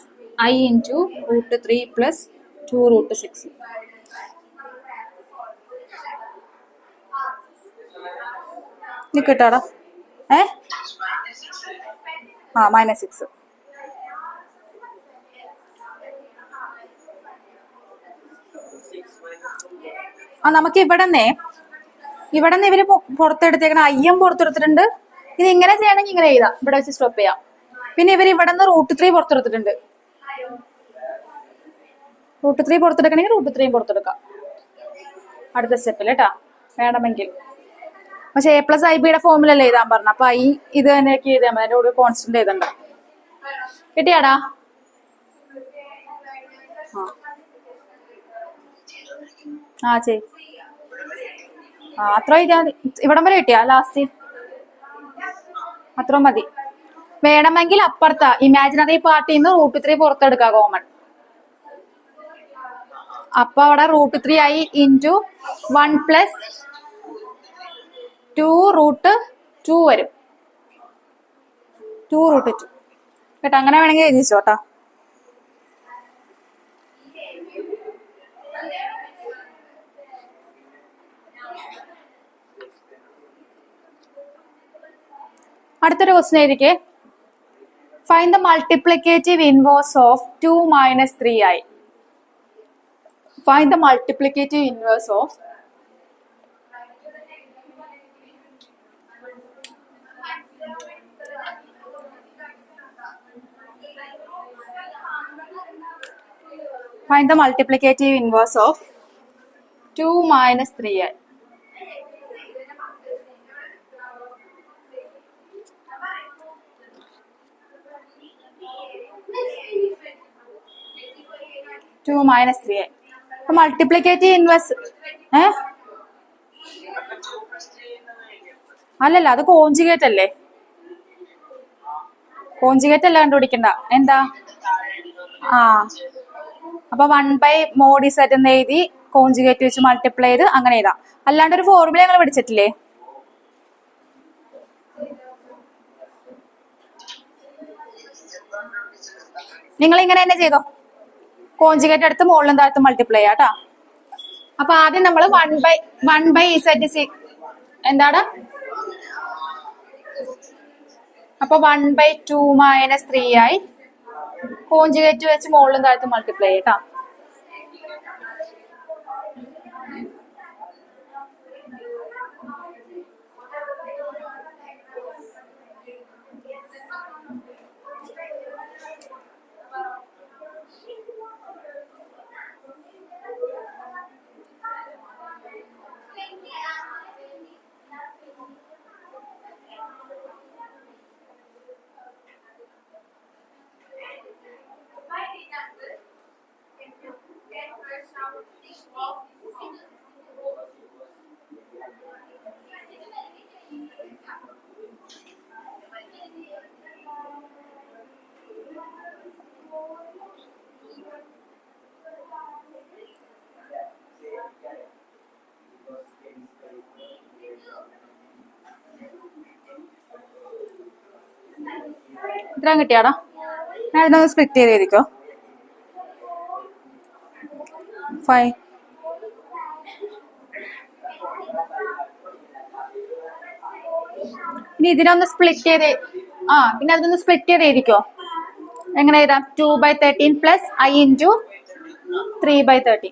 i into √3 plus 2√6. കിട്ടാടാ -6. നമുക്ക് ഇവിടെന്ന് ഇവര് പുറത്തെടുത്തേക്കണ അയ്യം പുറത്തെടുത്തിട്ടുണ്ട്. ഇത് ഇങ്ങനെ ചെയ്യണമെങ്കിൽ ഇങ്ങനെ എഴുതാം, ഇവിടെ വെച്ച് സ്റ്റോപ്പ് ചെയ്യാം. പിന്നെ ഇവർ ഇവിടെ നിന്ന് √3 പുറത്തെടുത്തിട്ടുണ്ട്. √3 പുറത്തെടുക്കണമെങ്കിൽ √3 പുറത്തെടുക്കാം അടുത്ത സ്റ്റെപ്പിൽ കേട്ടാ, വേണമെങ്കിൽ. പക്ഷെ a+ib ഫോമിലല്ലേ എഴുതാൻ പറഞ്ഞ, അപ്പൊ i ഇത് തന്നെയൊക്കെ എഴുതാൻ പറ്റും, അതിന്റെ കൂടെ കോൺസ്റ്റന്റ് എഴുതണ്ട. കിട്ടിയാടാ? ചെയ്. അത്ര ഇവിടം വരെ കിട്ടിയാ ലാസ്റ്റ്? അത്ര മതി. വേണമെങ്കിൽ അപ്പുറത്താ ഇമാജിനറി പാർട്ടിന്ന് √3 പുറത്തെടുക്കാം കോമൺ. അപ്പൊ അവിടെ √3i ഇൻറ്റു 1 പ്ലസ് 2√2 വരും. 2√2 കേട്ടോ. അങ്ങനെ വേണമെങ്കിൽ എഴുതിച്ചോട്ടാ. അടുത്തൊരു ക്വസ്റ്റ്യൻ എഴുതിക്കേ. Find the multiplicative inverse of 2 - 3i. Find the multiplicative inverse of Find the multiplicative inverse of 2 - 3i. 2 minus 3 ആയി. അപ്പൊ മൾട്ടിപ്ലിക്കേറ്റീവ് ഇൻവേഴ്സ് അല്ലല്ല, അത് കോഞ്ചുഗേറ്റ് അല്ലേ. കോഞ്ചുഗേറ്റ് അല്ല കണ്ടുപിടിക്കണ്ട. എന്താ? ആ അപ്പൊ 1/mod(z) എന്ന് എഴുതി കോഞ്ചുഗേറ്റ് വെച്ച് മൾട്ടിപ്ലൈ ചെയ്ത് അങ്ങനെ എഴുതാം. അല്ലാണ്ട് ഒരു ഫോർമുല ഞങ്ങൾ പഠിച്ചിട്ടില്ലേ? നിങ്ങൾ ഇങ്ങനെ തന്നെ ചെയ്തോ. കോഞ്ചുഗേറ്റ് എടുത്ത് മുകളിലും താഴത്തും മൾട്ടിപ്ലൈ ചെയ്യാം കേട്ടോ. അപ്പൊ ആദ്യം നമ്മൾ 1/z എന്താണ്? അപ്പൊ 1/2 മൈനസ് 3 ആയി. കോഞ്ചുഗേറ്റ് വെച്ച് മുകളിലും താഴത്തും മൾട്ടിപ്ലൈ ചെയ്യട്ടോ. ഇത്രയും കിട്ടിയാടാ. ഞാൻ ഇതിനൊന്ന് സ്പ്ലിറ്റ് ചെയ്ത് എഴുതിക്കോ. 5. ഇനി ഇതിനൊന്ന് സ്പ്ലിറ്റ് ചെയ്ത് പിന്നെ അതൊന്ന് സ്പ്ലിറ്റ് ചെയ്ത് എഴുതിക്കോ. എങ്ങനെ എഴുതാം? 2/13 പ്ലസ് I ഇൻറ്റു 3/13.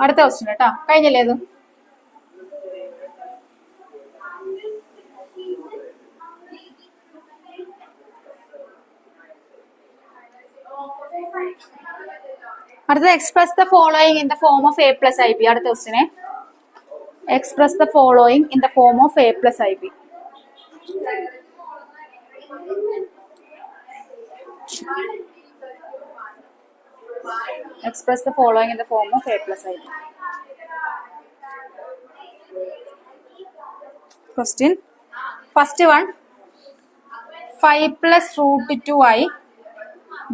അടുത്ത ക്വസ്റ്റ്യൻ കേട്ടോ. കഴിഞ്ഞല്ലേ അത്? അടുത്തത് express the following in the form of A plus IB. അടുത്ത ക്വസ്റ്റ്യനെ express the following in the form of A plus IB. Express the following in the form of A plus IB. Question. First one, 5 plus root 2i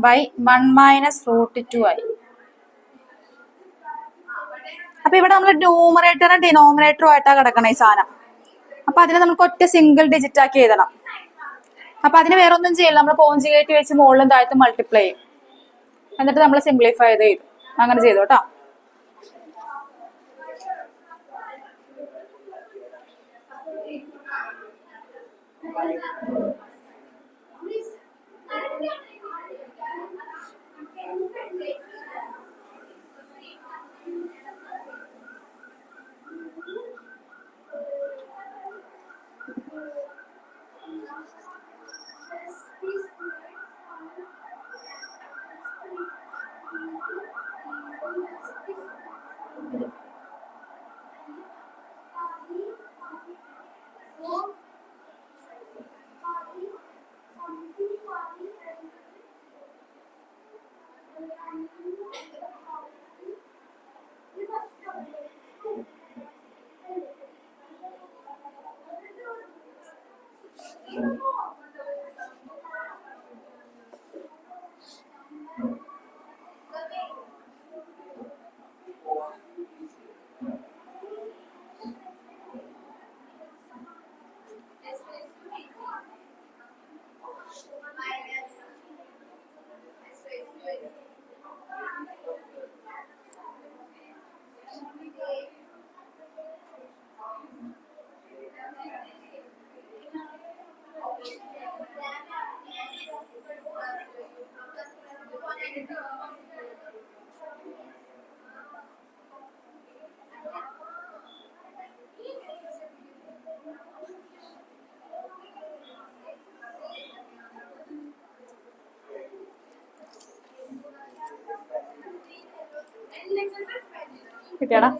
by 1 minus root 2i. അപ്പൊ ഇവിടെ നമ്മൾ ന്യൂമറേറ്ററും ഡിനോമിനേറ്ററും ആയിട്ടാണ് കിടക്കണം ഈ സാധനം. അപ്പൊ അതിനെ നമുക്ക് ഒറ്റ സിംഗിൾ ഡിജിറ്റ് ആക്കി എഴുതണം. അപ്പൊ അതിന് വേറെ ഒന്നും ചെയ്യില്ല, നമ്മൾ കോഞ്ചുഗേറ്റ് വെച്ച് മുകളിലും താഴത്തും മൾട്ടിപ്ലൈ ചെയ്യും. എന്നിട്ട് നമ്മൾ സിംപ്ലിഫൈ ചെയ്ത് ചെയ്തു. അങ്ങനെ ചെയ്തു കേട്ടോ. കിട്ടിയാടാ?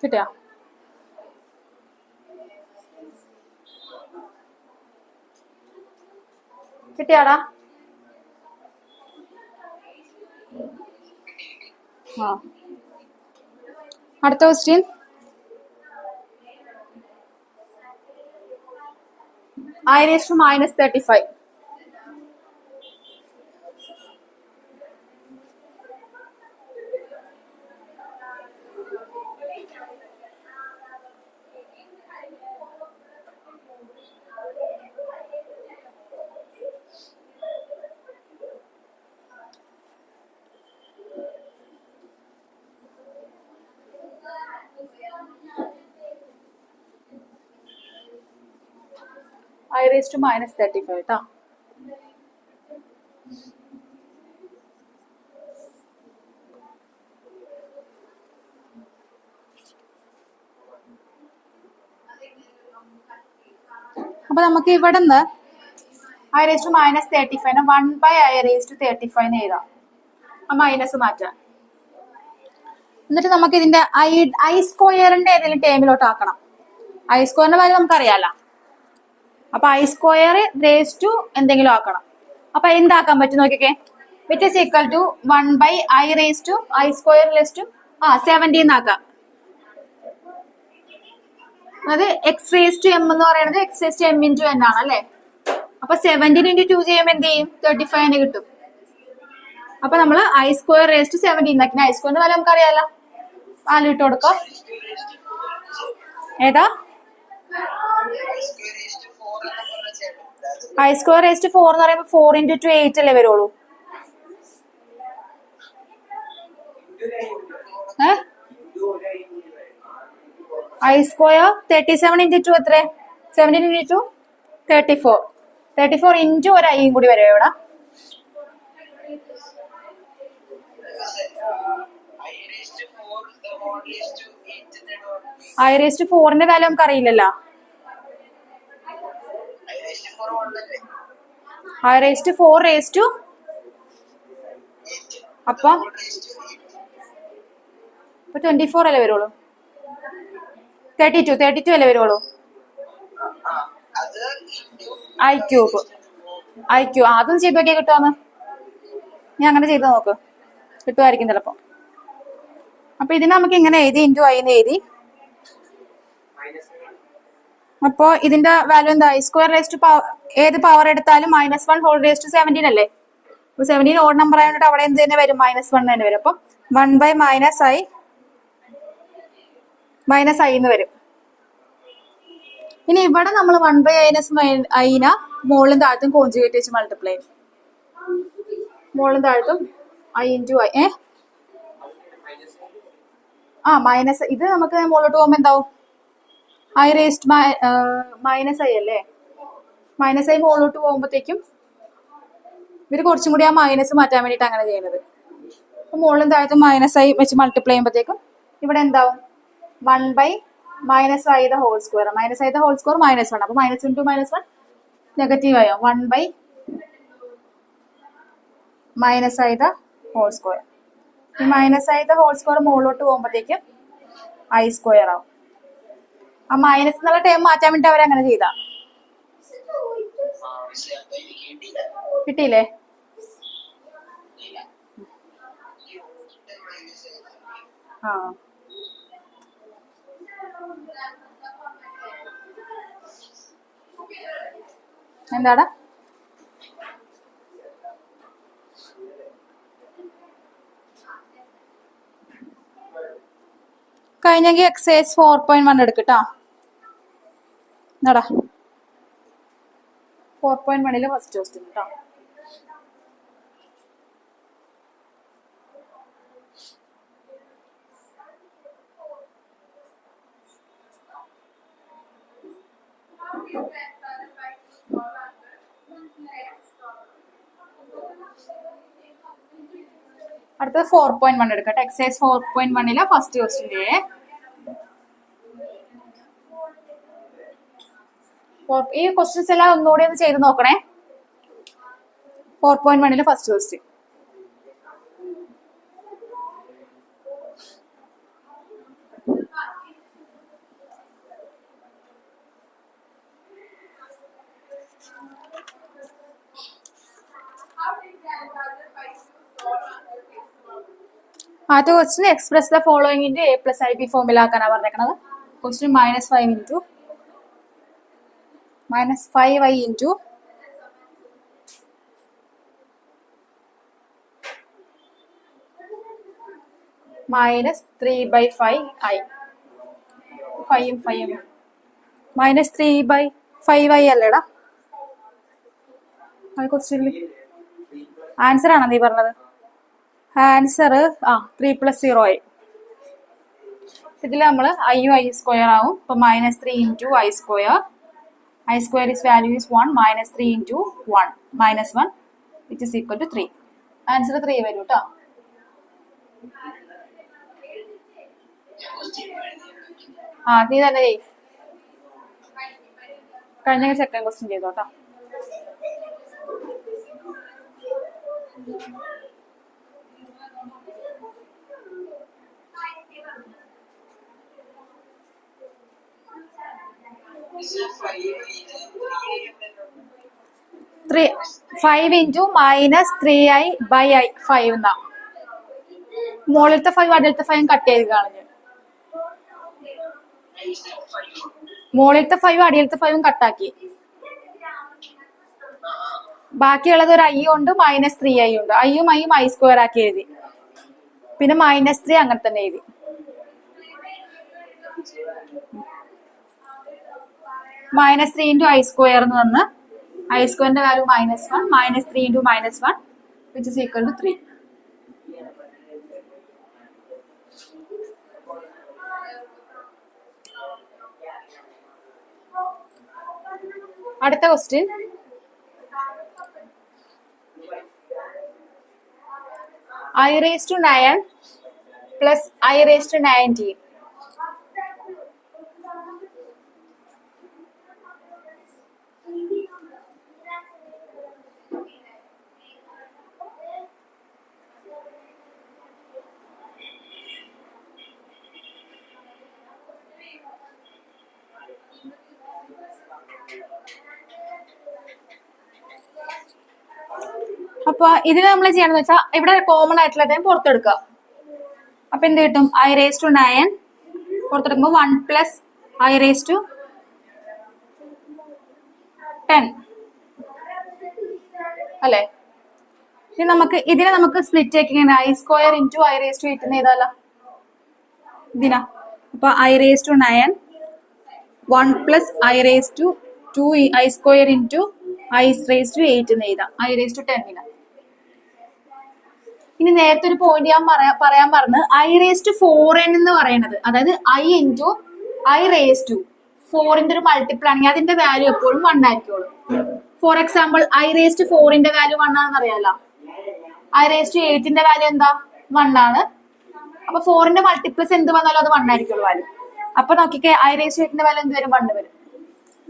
കിട്ടിയാ? കിട്ടിയാടാ? ആ, അടുത്ത ക്വസ്റ്റ്യൻ. I⁻⁻35. I⁻⁻35 കേട്ടോ. അപ്പൊ നമുക്ക് ഇവിടെ നിന്ന് I⁻⁻35 1/I⁻35 എഴുതാം. ആ മൈനസ് മാറ്റാം. എന്നിട്ട് നമുക്ക് ഇതിന്റെ ഐ സ്ക്വയറിന്റെ ഏതെങ്കിലും ടേമിലോട്ട് ആക്കണം. ഐ സ്ക്വയറിന്റെ വാല്യൂ നമുക്കറിയാലോ. അപ്പൊ I² എന്തെങ്കിലും ആക്കണം. അപ്പൊ എന്താക്കാൻ പറ്റും നോക്കിക്കേ. Which is equal to 1/I⁻² ആക്കാം. അത് X⁻m എന്ന് പറയുന്നത് X⁻m × n ആണ് അല്ലെ. അപ്പൊ 17 × 2 ചെയ്യുമ്പോൾ എന്ത് ചെയ്യും? 35 കിട്ടും. അപ്പൊ നമ്മള് I²17 ആക്കി. I² വാല്യൂ നമുക്കറിയാലോ. വാല്യൂ ഇട്ട് കൊടുക്കാം. ഏതാ? I² എന്ന് പറയുമ്പോ 4 × 2 8 അല്ലേ വരുള്ളൂ. I² 37 × 2 എത്ര? 17 × 2 34. 34 × ഒരു ഐയും കൂടി വരും ഇവിടെ. I⁻4ന്റെ വാല്യൂ നമുക്ക് അറിയില്ലല്ലോ. I⁻4 അപ്പൊ 24 അല്ലേ വരുള്ളൂ. 32 അല്ലേ വരുള്ളൂ. I³ അതൊന്നും ചെയ്ത് നോക്കിയാൽ കിട്ടുമെന്ന്. ഞാൻ അങ്ങനെ ചെയ്ത് നോക്ക്, കിട്ടുമായിരിക്കും ചിലപ്പോ. അപ്പൊ ഇതിന് നമുക്ക് ഇങ്ങനെ എഴുതി × I എന്ന് എഴുതി. അപ്പോ ഇതിന്റെ വാല്യൂ എന്താ? I² ഏത് പവർ എടുത്താലും -1 അല്ലേ. അപ്പൊ 17 ഓഡ് നമ്പർ ആയതുകൊണ്ട് അവിടെ എന്ത് തന്നെ വരും? -1 തന്നെ വരും. അപ്പൊ 1/-I എന്ന് വരും. ഇനി ഇവിടെ നമ്മൾ 1/I മുകളിലും താഴത്തും കോൺജുഗേറ്റ് വെച്ച് മൾട്ടിപ്ലൈ ചെയ്യും. മുകളിലും താഴത്തും I × I. മൈനസ് ഇത് നമുക്ക് മുകളിലോട്ട് പോകുമ്പോ എന്താവും? I⁻⁻I അല്ലേ. -I മുകളിലോട്ട് പോകുമ്പോഴത്തേക്കും ഇവര് കുറച്ചും കൂടി ആ മൈനസ് മാറ്റാൻ വേണ്ടിട്ട് അങ്ങനെ ചെയ്യുന്നത്. അപ്പൊ മുകളിലും താഴത്തും -I വെച്ച് മൾട്ടിപ്ലൈ ചെയ്യുമ്പോഴത്തേക്കും ഇവിടെ എന്താവും? 1/-I². -I² -1. അപ്പൊ -1 × -1 നെഗറ്റീവ് ആയോ? 1/-I². ഈ -I² മുകളിലോട്ട് പോകുമ്പോഴത്തേക്കും I² ആവും. ആ മൈനസ് എന്നുള്ള ടേം മാറ്റാൻ വേണ്ടി അവരങ്ങനെ ചെയ്താ. കിട്ടിയില്ലേ? എന്താടാ? കഴിഞ്ഞെങ്കിൽ എക്സൈസ് 4.1 എടുക്കട്ടാ. എന്നാടാ 4.1 ഫസ്റ്റ് ക്വസ്റ്റ്യൻ കേട്ടോ. അടുത്തത് 4.1 എടുക്കട്ടെ. എക്സസൈസ് 4.1 ഫസ്റ്റ് ക്വസ്റ്റ്യൻ്റെ ഈ ക്വസ്റ്റ്യൻസ് എല്ലാം ഒന്നുകൂടി ഒന്ന് ചെയ്ത് നോക്കണേ. 4.1 ഫസ്റ്റ് ക്വസ്റ്റ്യൻ. ആദ്യത്തെ question express the following into a plus ib ഫോമിൽ ആക്കാനാണ് പറഞ്ഞേക്കണത്. Question -5 into -5i into -3/5i. 5 -3/5i അല്ലേടാ ക്വസ്റ്റ്യനിൽ? ആൻസർ ആണോ നീ പറഞ്ഞത്? Answer 3 + 0i. ഇതിൽ നമ്മൾ ഐയും i സ്ക്വയർ ആവും. ഇപ്പൊ -3 into i square. I square is value is 1 -3 into 1 -1 which is equal to 3. Answer 3 വരും കേട്ടോ. നീ തന്നെ ചെയ്. കഴിഞ്ഞ സെക്കൻഡ് ക്വസ്റ്റ്യൻ ചെയ്തോട്ടോ. -5 ഇൻറ്റു -3i/i 5 എന്നാ. മുകളിലത്തെ 5 അടിയിലത്തെ 5 കട്ട് ചെയ്ത് കളഞ്ഞു. മുകളിലത്തെ 5 അടിയിലത്തെ 5 കട്ടാക്കി. ബാക്കിയുള്ളത് ഒരു i ഉണ്ട് -3i ഉണ്ട്. ഐയും i സ്ക്വയർ ആക്കി എഴുതി. പിന്നെ -3 അങ്ങനെ തന്നെ എഴുതി. -3 ഇൻറ്റു i സ്ക്വയർ എന്ന് വന്ന് i സ്ക്വയറിന്റെ value -1 -3 into -1 which is equal to 3. അടുത്ത ക്വസ്റ്റ്യൻ i⁻⁹ പ്ലസ് i⁻⁹. അപ്പൊ ഇതിന് നമ്മൾ ചെയ്യണമെന്ന് വെച്ചാൽ ഇവിടെ കോമൺ ആയിട്ടുള്ള ടൈം പുറത്തെടുക്കുക. അപ്പൊ എന്ത് കിട്ടും? i⁻⁹ പുറത്തെടുക്കുമ്പോൾ 1 + i⁻⁻10 അല്ലെ? ഇനി ഇതിനെ നമുക്ക് സ്പ്ലിറ്റ് ആക്കി i സ്ക്വയർ ഇൻറ്റു i⁻⁸ എഴുതാലോ ഇതിനാ. അപ്പൊ i⁻⁹ 1 + i⁻2i square into i⁻8 എന്ന് എഴുതാം. i⁻10. ഇനി നേരത്തെ ഒരു പോയിന്റ് ഞാൻ പറയാൻ പറഞ്ഞ് i⁻4n എന്ന് പറയുന്നത്, അതായത് i ഇൻറ്റു i⁻4ന്റെ ഒരു മൾട്ടിപ്പിൾ ആണെങ്കിൽ അതിന്റെ വാല്യൂ എപ്പോഴും 1 ആയിരിക്കുള്ളൂ. ഫോർ എക്സാമ്പിൾ i⁻4ന്റെ വാല്യൂ 1 ആണെന്ന് അറിയാലോ. i⁻8ന്റെ വാല്യൂ എന്താ? 1 ആണ്. അപ്പൊ 4ന്റെ മൾട്ടിപ്ലസ് എന്ത് വന്നാലും അത് 1 ആയിരിക്കുള്ളൂ വാല്യൂ. അപ്പൊ നോക്കിക്കേ, i⁻8ന്റെ വാല്യൂ എന്ത് വരും? 1 വരും.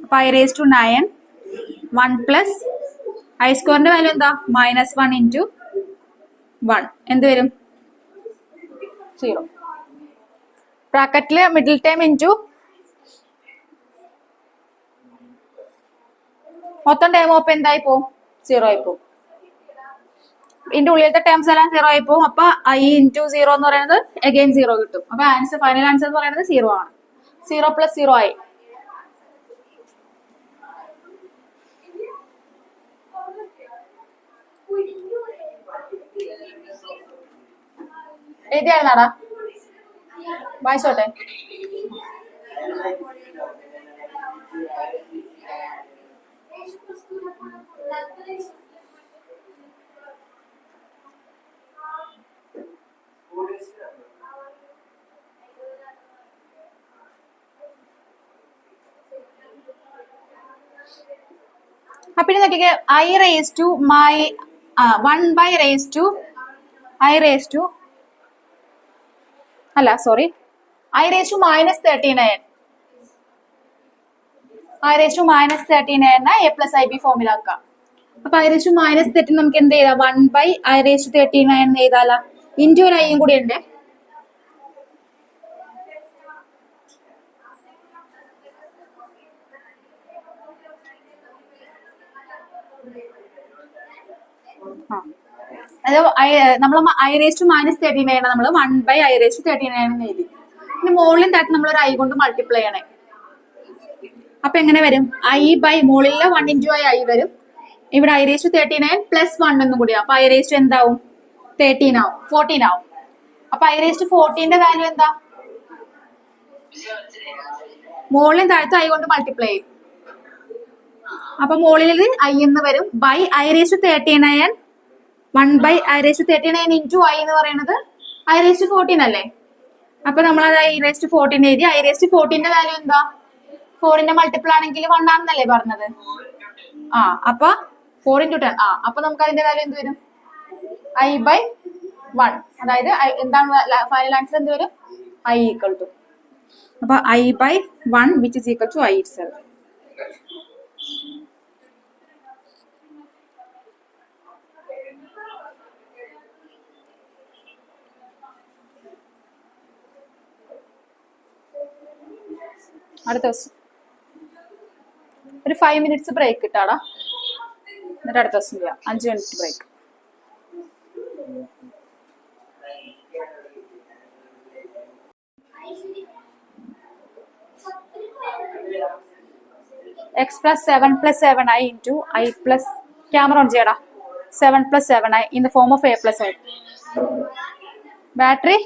അപ്പൊ i⁻9 1 + i സ്ക്വയറിന്റെ വാല്യൂ എന്താ? -1 ഇൻറ്റു 1 എന്ത് വരും? 0. ബ്രാക്കറ്റില് മിഡിൽ ടൈം ഇൻറ്റു മൊത്തം ടൈം ഒപ്പം എന്തായി പോവും? 0 ആയി പോവും. ഇതിന്റെ ഉള്ളിലത്തെ ടേംസ് എല്ലാം 0 ആയി പോവും. അപ്പൊ i ഇൻറ്റു 0 എന്ന് പറയുന്നത് അഗൈൻ 0 കിട്ടും. അപ്പൊ ഫൈനൽ ആൻസർ എന്ന് പറയുന്നത് 0 ആണ്. 0 + 0 ആയി. എഴുതിയായിരുന്നാടാ? വായിച്ചോട്ടെ. അപ്പൊ ഇനി നോക്കിക്കേ, ഐ റേസ് ടു മൈ 1 by raise to i raise to അല്ല sorry i raise to -39 i raise to -39 a plus i b ഫോമിലാക്കാം. അപ്പൊ ഐ റേസ് ടു -13 നമുക്ക് എന്ത് ചെയ്താം, 1 ബൈ ഐ റേസ് ടു 39 എന്ന് എഴുതാല. ഇൻറ്റു ഒരു ഐയും കൂടി ഉണ്ട്. നമ്മൾ ഐ റേസ് ടു -39 നമ്മൾ 1 ബൈ ഐ റേസ് ടു 39 എന്ന് എഴുതി. ഇനി മുകളിലും താഴത്ത് നമ്മൾ ഒരു ഐ കൊണ്ട് മൾട്ടിപ്ലൈ ചെയ്യണേ. അപ്പൊ എങ്ങനെ വരും, ഐ ബൈ മുകളിലെ 1 ഇൻറ്റു ഐ വരും. ഇവിടെ ഐ റേസ് ടു 39 പ്ലസ് 1 എന്നും കൂടി. അപ്പൊ ഐ റേസ് ടു എന്താവും, 13 ആവും, 14 ആവും. അപ്പൊ ഐ റേസ് ടു 14ന്റെ വാല്യൂ എന്താ, മുകളിലും താഴത്തും ഐ കൊണ്ട് മൾട്ടിപ്ലൈ ചെയ്യും. അപ്പൊ മുകളിൽ ഐ എന്ന് വരും, by I raise to 39 1 by I raise to 39 into I എന്ന് പറയുന്നത് ഐ റേസ് ടു 14 അല്ലേ. അപ്പൊ നമ്മൾ അത് ഐ റേസ് ടു 14 എഴുതി. ഐ റേസ് ടു 14ന്റെ വാല്യൂ എന്താ, 4ന്റെ മൾട്ടിപ്പിൾ ആണെങ്കിൽ 1 ആണെന്നല്ലേ പറഞ്ഞത്. അപ്പൊ 4 ഇൻറ്റു 10. അപ്പൊ നമുക്ക് അതിന്റെ വാല്യൂ എന്ത് വരും, ഐ ബൈ 1. അതായത് എന്താണ് ഫൈനൽ ആൻസർ, എന്ത് വരും, ഐ ഈക്വൽ ടു. അപ്പൊ I by 1 which is equal to I itself. അടുത്ത ദിവസം ഒരു 5 മിനിറ്റ്സ് ബ്രേക്ക് കിട്ടാടാ, എന്നിട്ട് അടുത്ത ദിവസം ചെയ്യാം. 5 minute break. X plus 7 plus 7i into i plus, camera on ചെയ്യടാ, 7 plus 7i in the form of a plus i. Battery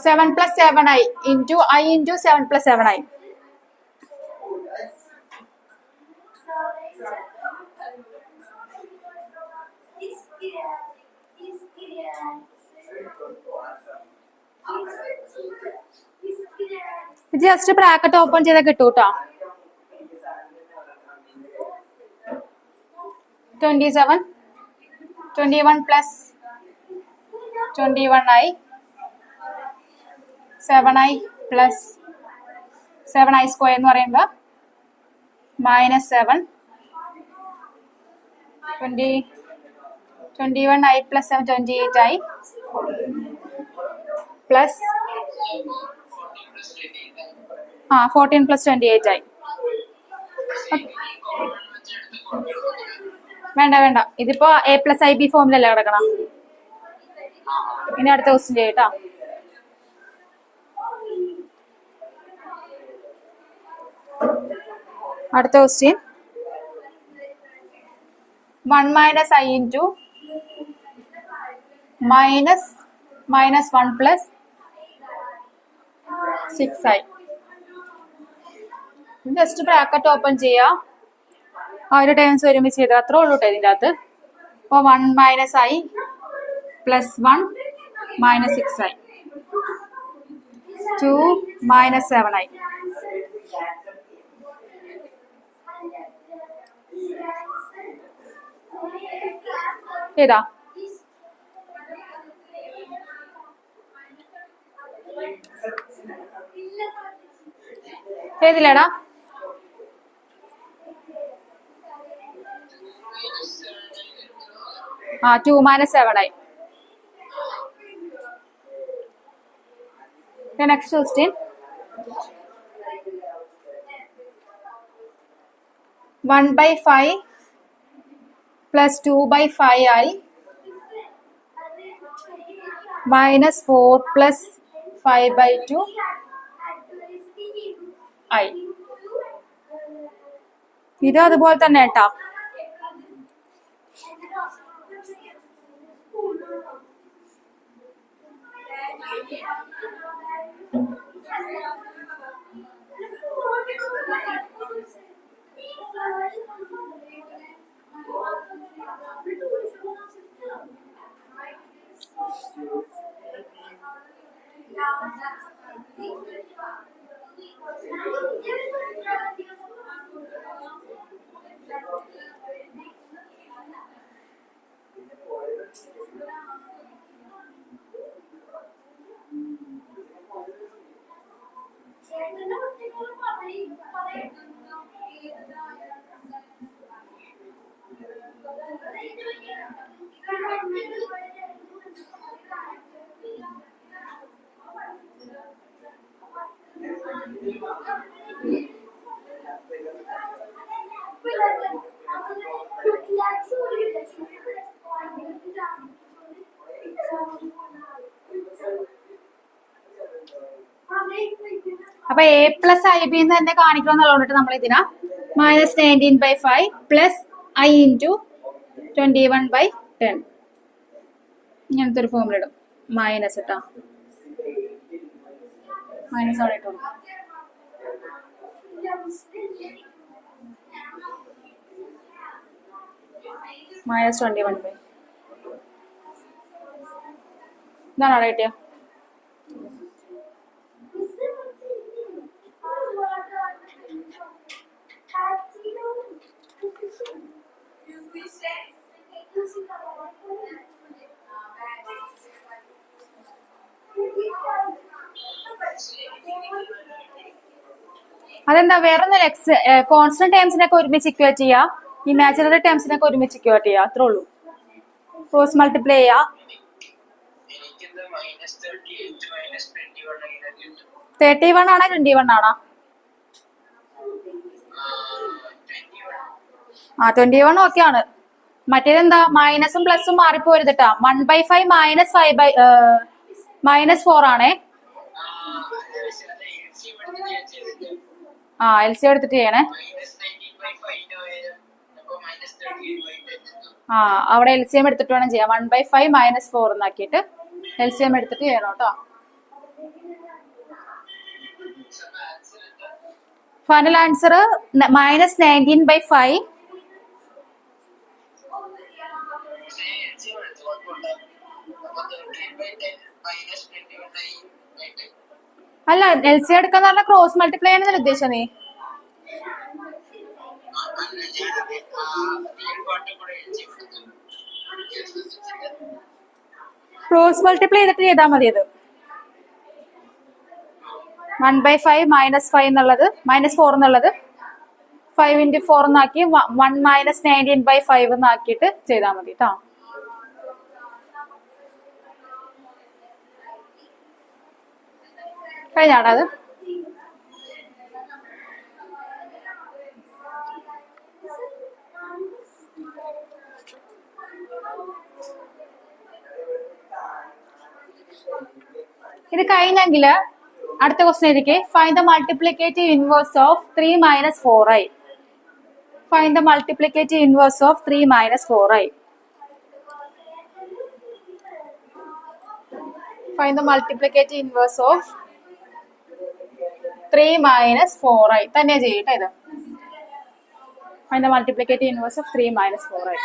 seven plus 7i into i into 7 plus 7i. Just bracket open ചെയ്താൽ കിട്ടൂട്ടോ. 27 21 plus 21i 7i plus 7i square എന്ന് പറയുമ്പോൾ -7 21i plus 7 28i plus 14 plus 28i. വേണ്ട, ഇതിപ്പോ A plus i B ഫോമിലല്ലേ കിടക്കണം. ഇനി അടുത്ത question ചെയ്യട്ടോ. അടുത്ത question 1 minus I into -1 plus 6i. Just bracket open ചെയ്യാ, ഒരു ടേംസ് ഒരുമിച്ച് ചെയ്താൽ അത്രേ ഉള്ളൂ കേട്ടോ ഇതിൻ്റെ അകത്ത്. അപ്പോൾ 1 minus I plus 1 minus 6i 2 minus 7i. ഏതാ ഏതില്ലേടാ, ആ 2 minus 7i. Next question 1/5 plus 2/5i minus 4 plus 5/2i. ഇത് അതുപോലെ തന്നെ കേട്ടാ. അപ്പൊ എ പ്ലസ് ഐ ബി എന്ന് തന്നെ കാണിക്കണം എന്നുള്ളതുകൊണ്ട് നമ്മൾ ഇതിനാ -19/5 പ്ലസ് ഐ ഇൻറ്റു 21/10 ഇങ്ങനത്തെ ഒരു ഫോമിൽ ഇടും. മൈനസ് ഇട്ടാ മൈനസ് അവിടെ ഇട്ടു -21/. ഇതാണ് അവിടെ കിട്ടിയ. അതെന്താ വേറൊന്നും എക്സ് കോൺസ്റ്റന്റ് ടേംസിനൊക്കെ ഒരുമിച്ച് ഇക്വേറ്റ് ചെയ്യാ, ഇമാജിനറി ടേംസിനൊക്കെ ഒരുമിച്ച് ഇക്വേറ്റ് ചെയ്യാ, അത്രേ ഉള്ളൂ. ക്രോസ് മൾട്ടിപ്ലൈ ചെയ്യാ. 31 ആണോ 21 ആണോ? 21 ഓക്കെ ആണ്. മറ്റേതെന്താ മൈനസും പ്ലസും മാറിപ്പോരുതട്ടാ. 1/5 -4 ആണേ. എൽ സി എടുത്തിട്ട് ചെയ്യണേ. അവിടെ എൽ സി എം എടുത്തിട്ട് വേണം ചെയ്യാം. 1/5 -4 എന്നാക്കിയിട്ട് എൽ സി എം എടുത്തിട്ട് ചെയ്യണം കേട്ടോ. ഫൈനൽ ആൻസർ -19/5 അല്ല എൽ സി എടുക്കാന്ന് പറഞ്ഞാൽ ക്രോസ് മൾട്ടിപ്ലൈ ആണെന്നല്ല ഉദ്ദേശം നീ? ക്രോസ് മൾട്ടിപ്ലൈ ചെയ്തിട്ട് ചെയ്താൽ മതി. അത് 1/5 -5 എന്നുള്ളത് -4 എന്നുള്ളത് 5 × 4 എന്നാക്കി 1 -19/5 എന്നാക്കിയിട്ട് ചെയ്താൽ മതി കേട്ടോ. കഴിഞ്ഞാടാ അത്. ഇത് കഴിഞ്ഞെങ്കിൽ അടുത്ത ക്വസ്റ്റ്യൻ എഴുതിക്കേ. Find the multiplicative inverse of 3 - 4i. Find the multiplicative inverse of 3 - 4i. Find the multiplicative inverse of 3 - 4i തന്നെ ചെയ്യട്ടെ. ഇത് find the multiplicative inverse of 3 - 4i.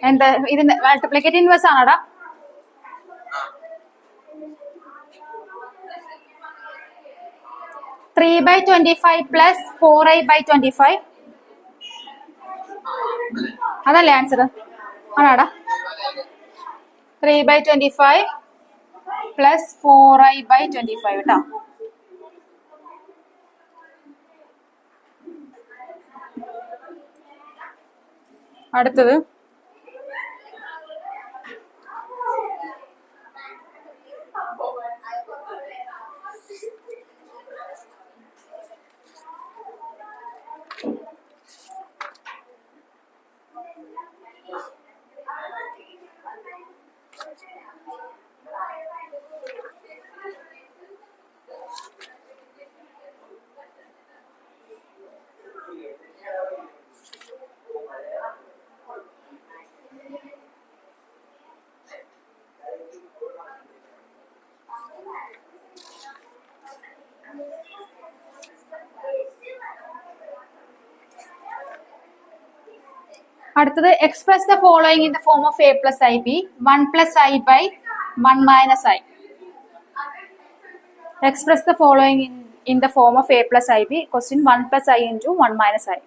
എന്താ ഇത് മൾട്ടിപ്ലിക്കേറ്റീവ് ഇൻവേഴ്സ് ആണോടാ? Three by 25 plus 4i/25 അതല്ലേ answer? ആണോടാ? 3/25 plus 4i/25 കേട്ടോ. അടുത്തത് അടുത്തത് express the following in the form of a plus ib 1 plus I by 1 minus I. Express the following in the form of a plus ib. Question 1 plus I into 1 minus I.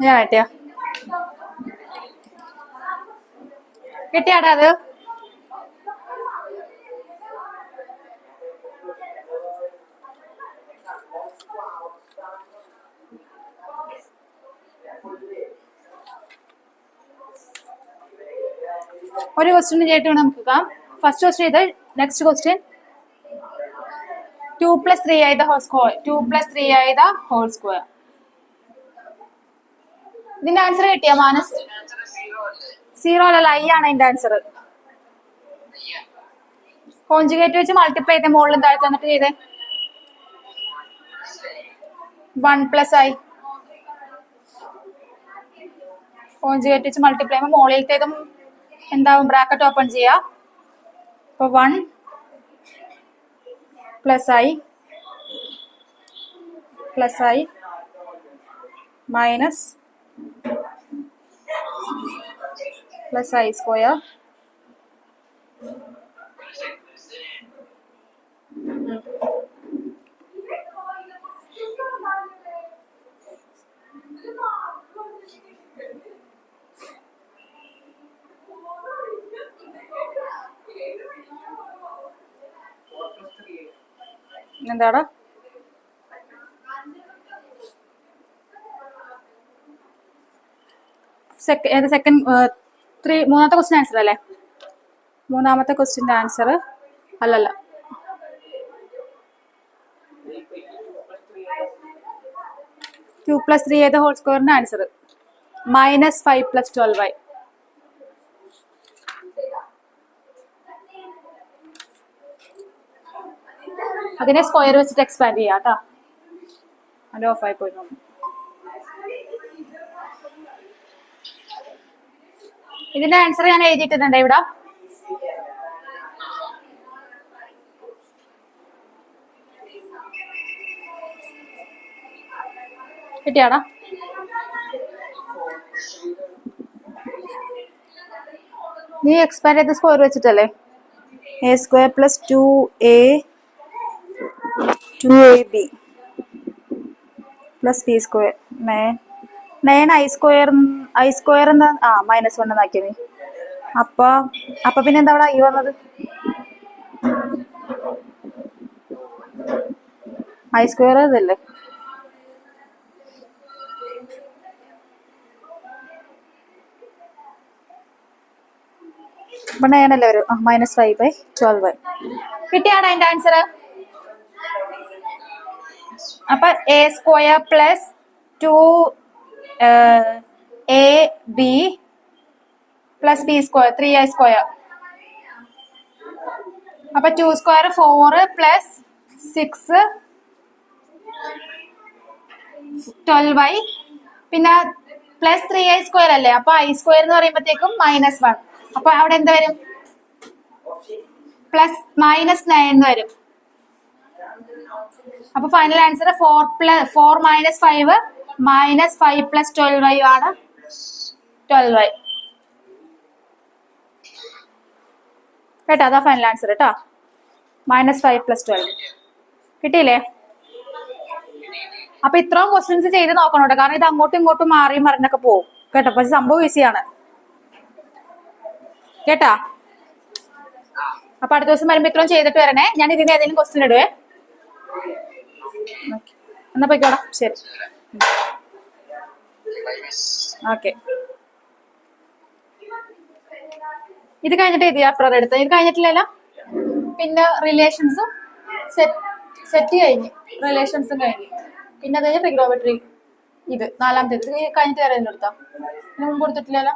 ഞാൻ കിട്ടിയ കിട്ടിയാടാ അത് ഒരു question ചെയ്തിട്ട് വേണം നമുക്ക് നോക്കാം. First question ഇത്. Next question 2 plus 3i the whole square. 2 plus 3i the whole square. ഇതിന്റെ ആൻസർ കിട്ടിയ മാനസ്? 0 അല്ലല്ല, ഐ ആണ് ഇതിന്റെ ആൻസർ. കോൺജുഗേറ്റ് വെച്ച് മൾട്ടിപ്ലൈ ചെയ്ത മുകളിൽ താഴെ തന്നിട്ട് ചെയ്തേ 1 plus I. കോൺജുഗേറ്റ് വെച്ച് മൾട്ടിപ്ലൈ ചെയ്യുമ്പോൾ മുകളിലത്തേതും എന്താവും, ബ്രാക്കറ്റ് ഓപ്പൺ ചെയ്യാ. അപ്പൊ 1 plus I minus plus I square എന്താടാ സെക്കൻഡ് മൂന്നാമത്തെ ക്വസ്റ്റ്യൻ ആൻസർ അല്ലേ? മൂന്നാമത്തെ ക്വസ്റ്റ്യൻ്റെ ആൻസർ അല്ലല്ല, ടു പ്ലസ് ത്രീ ചെയ്ത ഹോൾ സ്ക്വയറിന്റെ ആൻസർ -5 plus 12i. അതിനെ സ്ക്വയർ വെച്ചിട്ട് എക്സ്പാൻഡ് ചെയ്യാം കേട്ടോ. അത് ഓഫായി പോയി. ഇതിന്റെ ആൻസർ ഞാൻ എഴുതിയിട്ടുണ്ട് ഇവിടെ. കിട്ടിയാടാ? നീ എക്സ്പാൻഡ് ചെയ്ത് square വെച്ചിട്ടല്ലേ? a square plus 2ab plus b square 9 i square എന്താ -1 എന്നാക്കിയ നീ. അപ്പൊ പിന്നെ എന്താ അവിടെ i വന്നത്? i square ഇതല്ലേ? അപ്പൊ 9 അല്ലേ വരും. -5 by 12i. കിട്ടിയാടാ അതിന്റെ ആൻസർ? അപ്പൊ a square plus 2ab plus b square 3i square. അപ്പൊ 2 square 4 plus 6 12i പിന്നെ പ്ലസ് 3i square അല്ലേ? അപ്പൊ i square എന്ന് പറയുമ്പോഴത്തേക്കും -1. അപ്പൊ അവിടെ എന്താ വരും? +-9 എന്ന് വരും. അപ്പൊ final answer 4 minus 5 minus 5 plus 12y ആണ് 12y. കേട്ടോ, അതാ ഫൈനൽ ആൻസർ കേട്ടോ. -5 + 12 കിട്ടിയില്ലേ? അപ്പൊ ഇത്രയും ക്വസ്റ്റ്യൻസ് ചെയ്ത് നോക്കണം കേട്ടോ, കാരണം ഇത് അങ്ങോട്ടും ഇങ്ങോട്ടും മാറി മറിഞ്ഞൊക്കെ പോകും കേട്ടോ. പക്ഷെ സംഭവം ഈസിയാണ് കേട്ടാ. അപ്പൊ അടുത്ത ദിവസം വരുമ്പോ ഇത്രയും ചെയ്തിട്ട് വരണേ. ഞാൻ ഇതിന് ഏതെങ്കിലും ക്വസ്റ്റ്യൻ ഇടുവേ. എന്നാ പോയിക്കോടാ, ശരി. ഓക്കെ, ഇത് കഴിഞ്ഞിട്ട് എഴുതിയാ അപ്പുറം എടുത്ത്. ഇത് കഴിഞ്ഞിട്ടില്ലല്ലോ. പിന്നെ റിലേഷൻസും സെറ്റ് കഴിഞ്ഞ്, റിലേഷൻസും കഴിഞ്ഞ്. പിന്നെ അത് കഴിഞ്ഞ് ട്രിഗ്നോമെട്രി, ഇത് 4ാമത്തെ. ഇത് കഴിഞ്ഞിട്ട് വേറെ എന്തെങ്കിലും എടുത്താ? ഇതിന് മുമ്പ് കൊടുത്തിട്ടില്ലല്ലോ.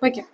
വയ്ക്കും.